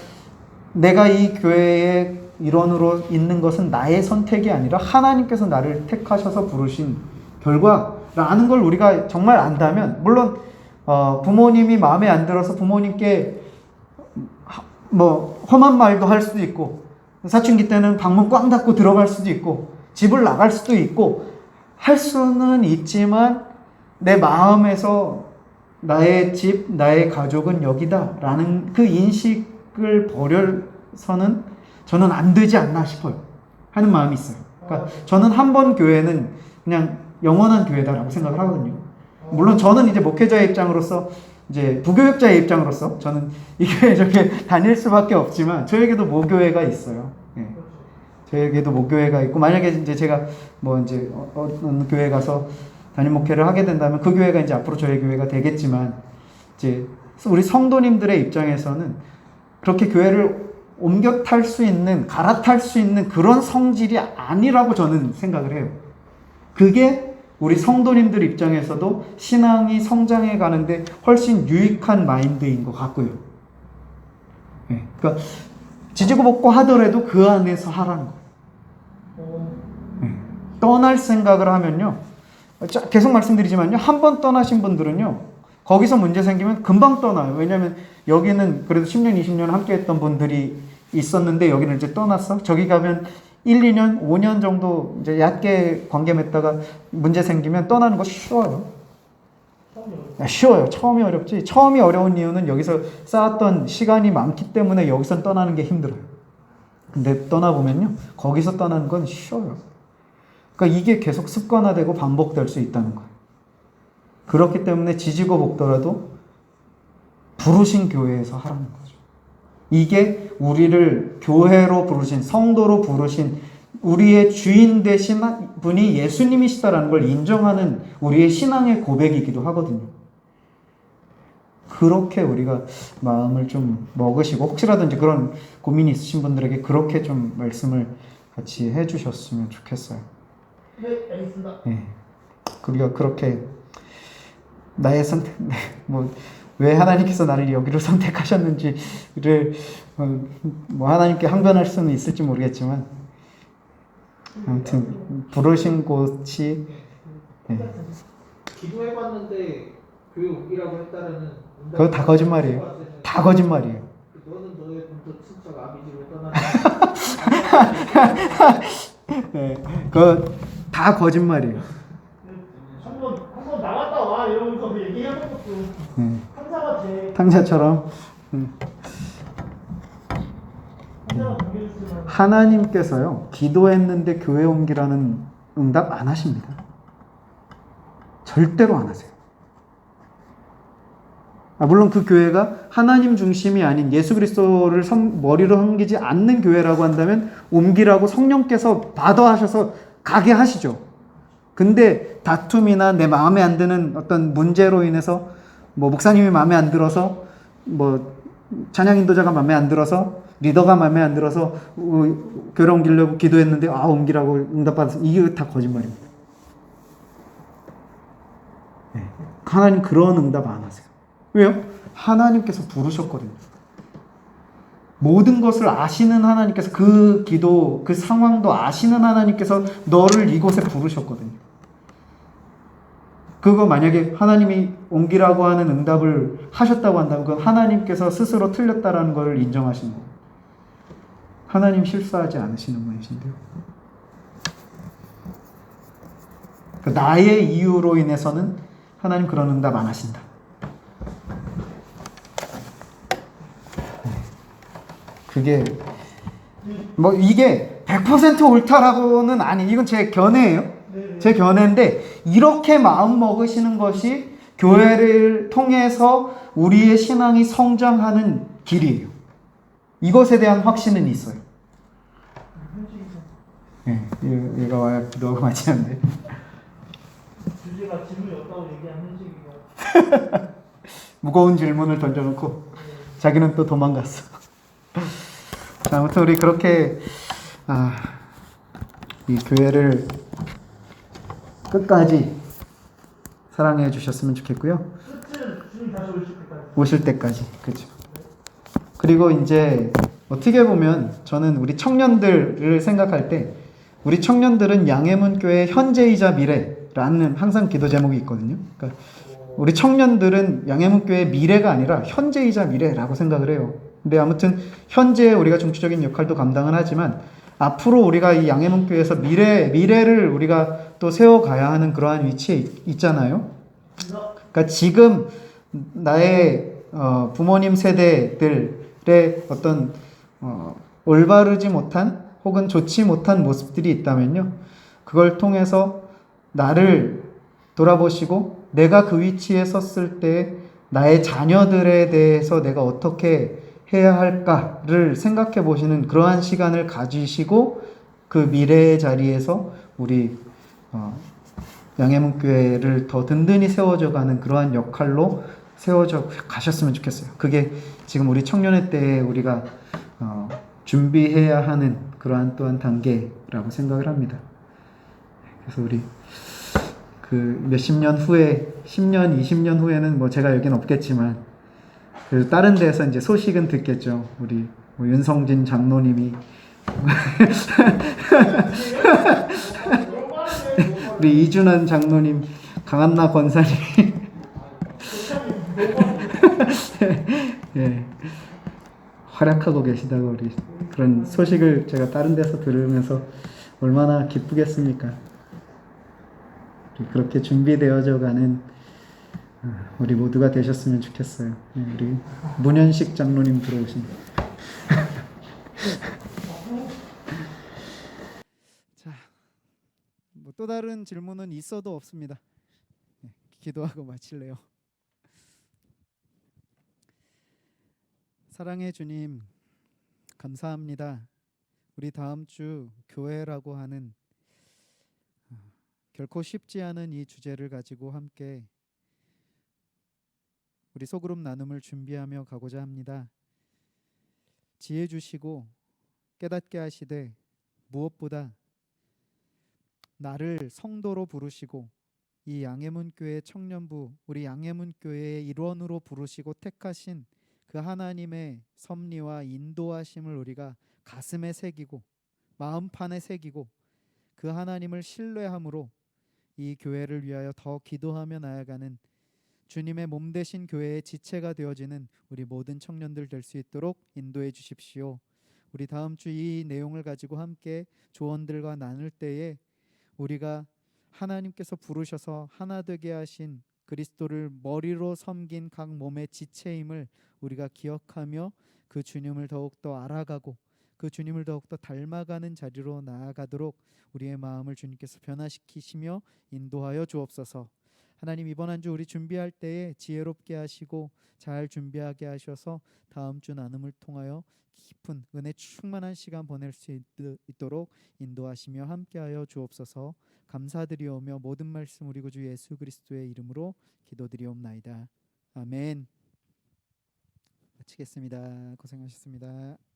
내가 이 교회의 일원으로 있는 것은 나의 선택이 아니라 하나님께서 나를 택하셔서 부르신 결과라는 걸 우리가 정말 안다면, 물론 부모님이 마음에 안 들어서 부모님께 뭐 험한 말도 할 수도 있고, 사춘기 때는 방문 꽝 닫고 들어갈 수도 있고, 집을 나갈 수도 있고 할 수는 있지만 내 마음에서 나의 집, 나의 가족은 여기다라는 그 인식을 버려서는 저는 안 되지 않나 싶어요. 하는 마음이 있어요. 그러니까 저는 한 번 교회는 그냥 영원한 교회다라고 생각을 하거든요. 물론 저는 이제 목회자의 입장으로서, 이제 부교육자의 입장으로서 저는 이 교회 저게 다닐 수밖에 없지만 저에게도 모교회가 있어요. 예. 저에게도 모교회가 있고, 만약에 이제 제가 뭐 이제 어느 교회 가서 담임 목회를 하게 된다면 그 교회가 이제 앞으로 저희 교회가 되겠지만, 이제 우리 성도님들의 입장에서는 그렇게 교회를 옮겨 탈 수 있는, 갈아탈 수 있는 그런 성질이 아니라고 저는 생각을 해요. 그게 우리 성도님들 입장에서도 신앙이 성장해 가는데 훨씬 유익한 마인드인 것 같고요. 네. 그러니까 지지고 볶고 하더라도 그 안에서 하라는 거예요. 네. 떠날 생각을 하면요, 계속 말씀드리지만요, 한 번 떠나신 분들은요 거기서 문제 생기면 금방 떠나요. 왜냐하면 여기는 그래도 10년, 20년 함께 했던 분들이 있었는데 여기는 이제 떠났어. 저기 가면 1, 2년, 5년 정도 이제 얕게 관계 맺다가 문제 생기면 떠나는 거 쉬워요. 쉬워요. 처음이 어렵지. 처음이 어려운 이유는 여기서 쌓았던 시간이 많기 때문에 여기서 떠나는 게 힘들어요. 근데 떠나보면요, 거기서 떠나는 건 쉬워요. 그러니까 이게 계속 습관화되고 반복될 수 있다는 거예요. 그렇기 때문에 지지고 볶더라도 부르신 교회에서 하라는 거죠. 이게 우리를 교회로 부르신, 성도로 부르신 우리의 주인 되신 분이 예수님이시다라는 걸 인정하는 우리의 신앙의 고백이기도 하거든요. 그렇게 우리가 마음을 좀 먹으시고, 혹시라도 이제 그런 고민이 있으신 분들에게 그렇게 좀 말씀을 같이 해주셨으면 좋겠어요. 네, 알겠습니다. 네. 우리가 그렇게 나의 선택, 뭐 왜 하나님께서 나를 여기로 선택하셨는지를 뭐 하나님께 항변할 수는 있을지 모르겠지만 아무튼 부르신 곳이 기도해봤는데 교회 옮기라고 했다라는 그거 다 거짓말이에요. 다 거짓말이에요. 너는 너의 본토 친척 아비집을 떠나 네, 그거 다 거짓말이에요. 한번 나갔다 와 이러면서 그 얘기하는 것도 상사가 제 탕자처럼 상사가 정해줬으면 하나님께서요 기도했는데 교회 옮기라는 응답 안 하십니다. 절대로 안 하세요. 물론 그 교회가 하나님 중심이 아닌 예수 그리스도를 머리로 섬기지 않는 교회라고 한다면 옮기라고 성령께서 받아하셔서 가게 하시죠. 근데 다툼이나 내 마음에 안 드는 어떤 문제로 인해서 뭐 목사님이 마음에 안 들어서 뭐 찬양 인도자가 마음에 안 들어서 리더가 마음에 안 들어서 교회 옮기려고 기도했는데 옮기라고 응답받아서 이게 다 거짓말입니다. 네. 하나님 그런 응답 안 하세요. 왜요? 하나님께서 부르셨거든요. 모든 것을 아시는 하나님께서 그 기도, 그 상황도 아시는 하나님께서 너를 이곳에 부르셨거든요. 그거 만약에 하나님이 옮기라고 하는 응답을 하셨다고 한다면 그건 하나님께서 스스로 틀렸다라는 걸 인정하시는 거예요. 하나님 실수하지 않으시는 분이신데요. 나의 이유로 인해서는 하나님 그런 응답 안 하신다. 그게 뭐 이게 100% 옳다라고는 이건 제 견해예요. 제 견해인데 이렇게 마음 먹으시는 것이 교회를 통해서 우리의 신앙이 성장하는 길이에요. 이것에 대한 확신은 있어요. 네, 얘가 와야 기도하고 마치는데 주제가 질문이 없다고 얘기한 현식이가 무거운 질문을 던져놓고 자기는 또 도망갔어. 아무튼 우리 그렇게 이 교회를 끝까지 사랑해 주셨으면 좋겠고요. 끝을 주님 다시 오실 때까지. 그렇죠. 그리고 이제 어떻게 보면 저는 우리 청년들을 생각할 때 우리 청년들은 양해문 교회 현재이자 미래라는 항상 기도 제목이 있거든요. 그러니까 우리 청년들은 양해문 교회의 미래가 아니라 현재이자 미래라고 생각을 해요. 근데 아무튼 현재 우리가 정치적인 역할도 감당은 하지만 앞으로 우리가 이 양해문 교회에서 미래를 우리가 또 세워가야 하는 그러한 위치에 있잖아요. 그러니까 지금 나의 부모님 세대들의 어떤 올바르지 못한 혹은 좋지 못한 모습들이 있다면요. 그걸 통해서 나를 돌아보시고 내가 그 위치에 섰을 때 나의 자녀들에 대해서 내가 어떻게 해야 할까를 생각해 보시는 그러한 시간을 가지시고 그 미래의 자리에서 우리 양해문 교회를 더 든든히 세워져가는 그러한 역할로 세워져 가셨으면 좋겠어요. 그게 지금 우리 청년의 때에 우리가 준비해야 하는 그러한 또한 단계라고 생각을 합니다. 그래서 우리 그 몇십 년 후에 10년, 20년 후에는 뭐 제가 여긴 없겠지만 그래서 다른 데서 이제 소식은 듣겠죠. 우리 뭐 윤성진 장로님이 우리 이준환 장로님, 강한나 권사님 예, 활약하고 계시다고 우리 그런 소식을 제가 다른 데서 들으면서 얼마나 기쁘겠습니까? 그렇게 준비되어져 가는 우리 모두가 되셨으면 좋겠어요. 우리 문현식 장로님 들어오신. 자, 뭐 또 다른 질문은 있어도 없습니다. 기도하고 마칠래요. 사랑의 주님, 감사합니다. 우리 다음 주 교회라고 하는 결코 쉽지 않은 이 주제를 가지고 함께 우리 소그룹 나눔을 준비하며 가고자 합니다. 지혜 주시고 깨닫게 하시되 무엇보다 나를 성도로 부르시고 이 양해문 교회 청년부, 우리 양해문 교회의 일원으로 부르시고 택하신 그 하나님의 섭리와 인도하심을 우리가 가슴에 새기고 마음판에 새기고 그 하나님을 신뢰함으로 이 교회를 위하여 더 기도하며 나아가는 주님의 몸 되신 교회의 지체가 되어지는 우리 모든 청년들 될 수 있도록 인도해 주십시오. 우리 다음 주 이 내용을 가지고 함께 조언들과 나눌 때에 우리가 하나님께서 부르셔서 하나 되게 하신 그리스도를 머리로 섬긴 각 몸의 지체임을 우리가 기억하며 그 주님을 더욱더 알아가고 그 주님을 더욱더 닮아가는 자리로 나아가도록 우리의 마음을 주님께서 변화시키시며 인도하여 주옵소서. 하나님, 이번 한 주 우리 준비할 때에 지혜롭게 하시고 잘 준비하게 하셔서 다음 주 나눔을 통하여 깊은 은혜 충만한 시간 보낼 수 있도록 인도하시며 함께하여 주옵소서. 감사드리오며 모든 말씀 우리 구주 예수 그리스도의 이름으로 기도드리옵나이다. 아멘. 마치겠습니다. 고생하셨습니다.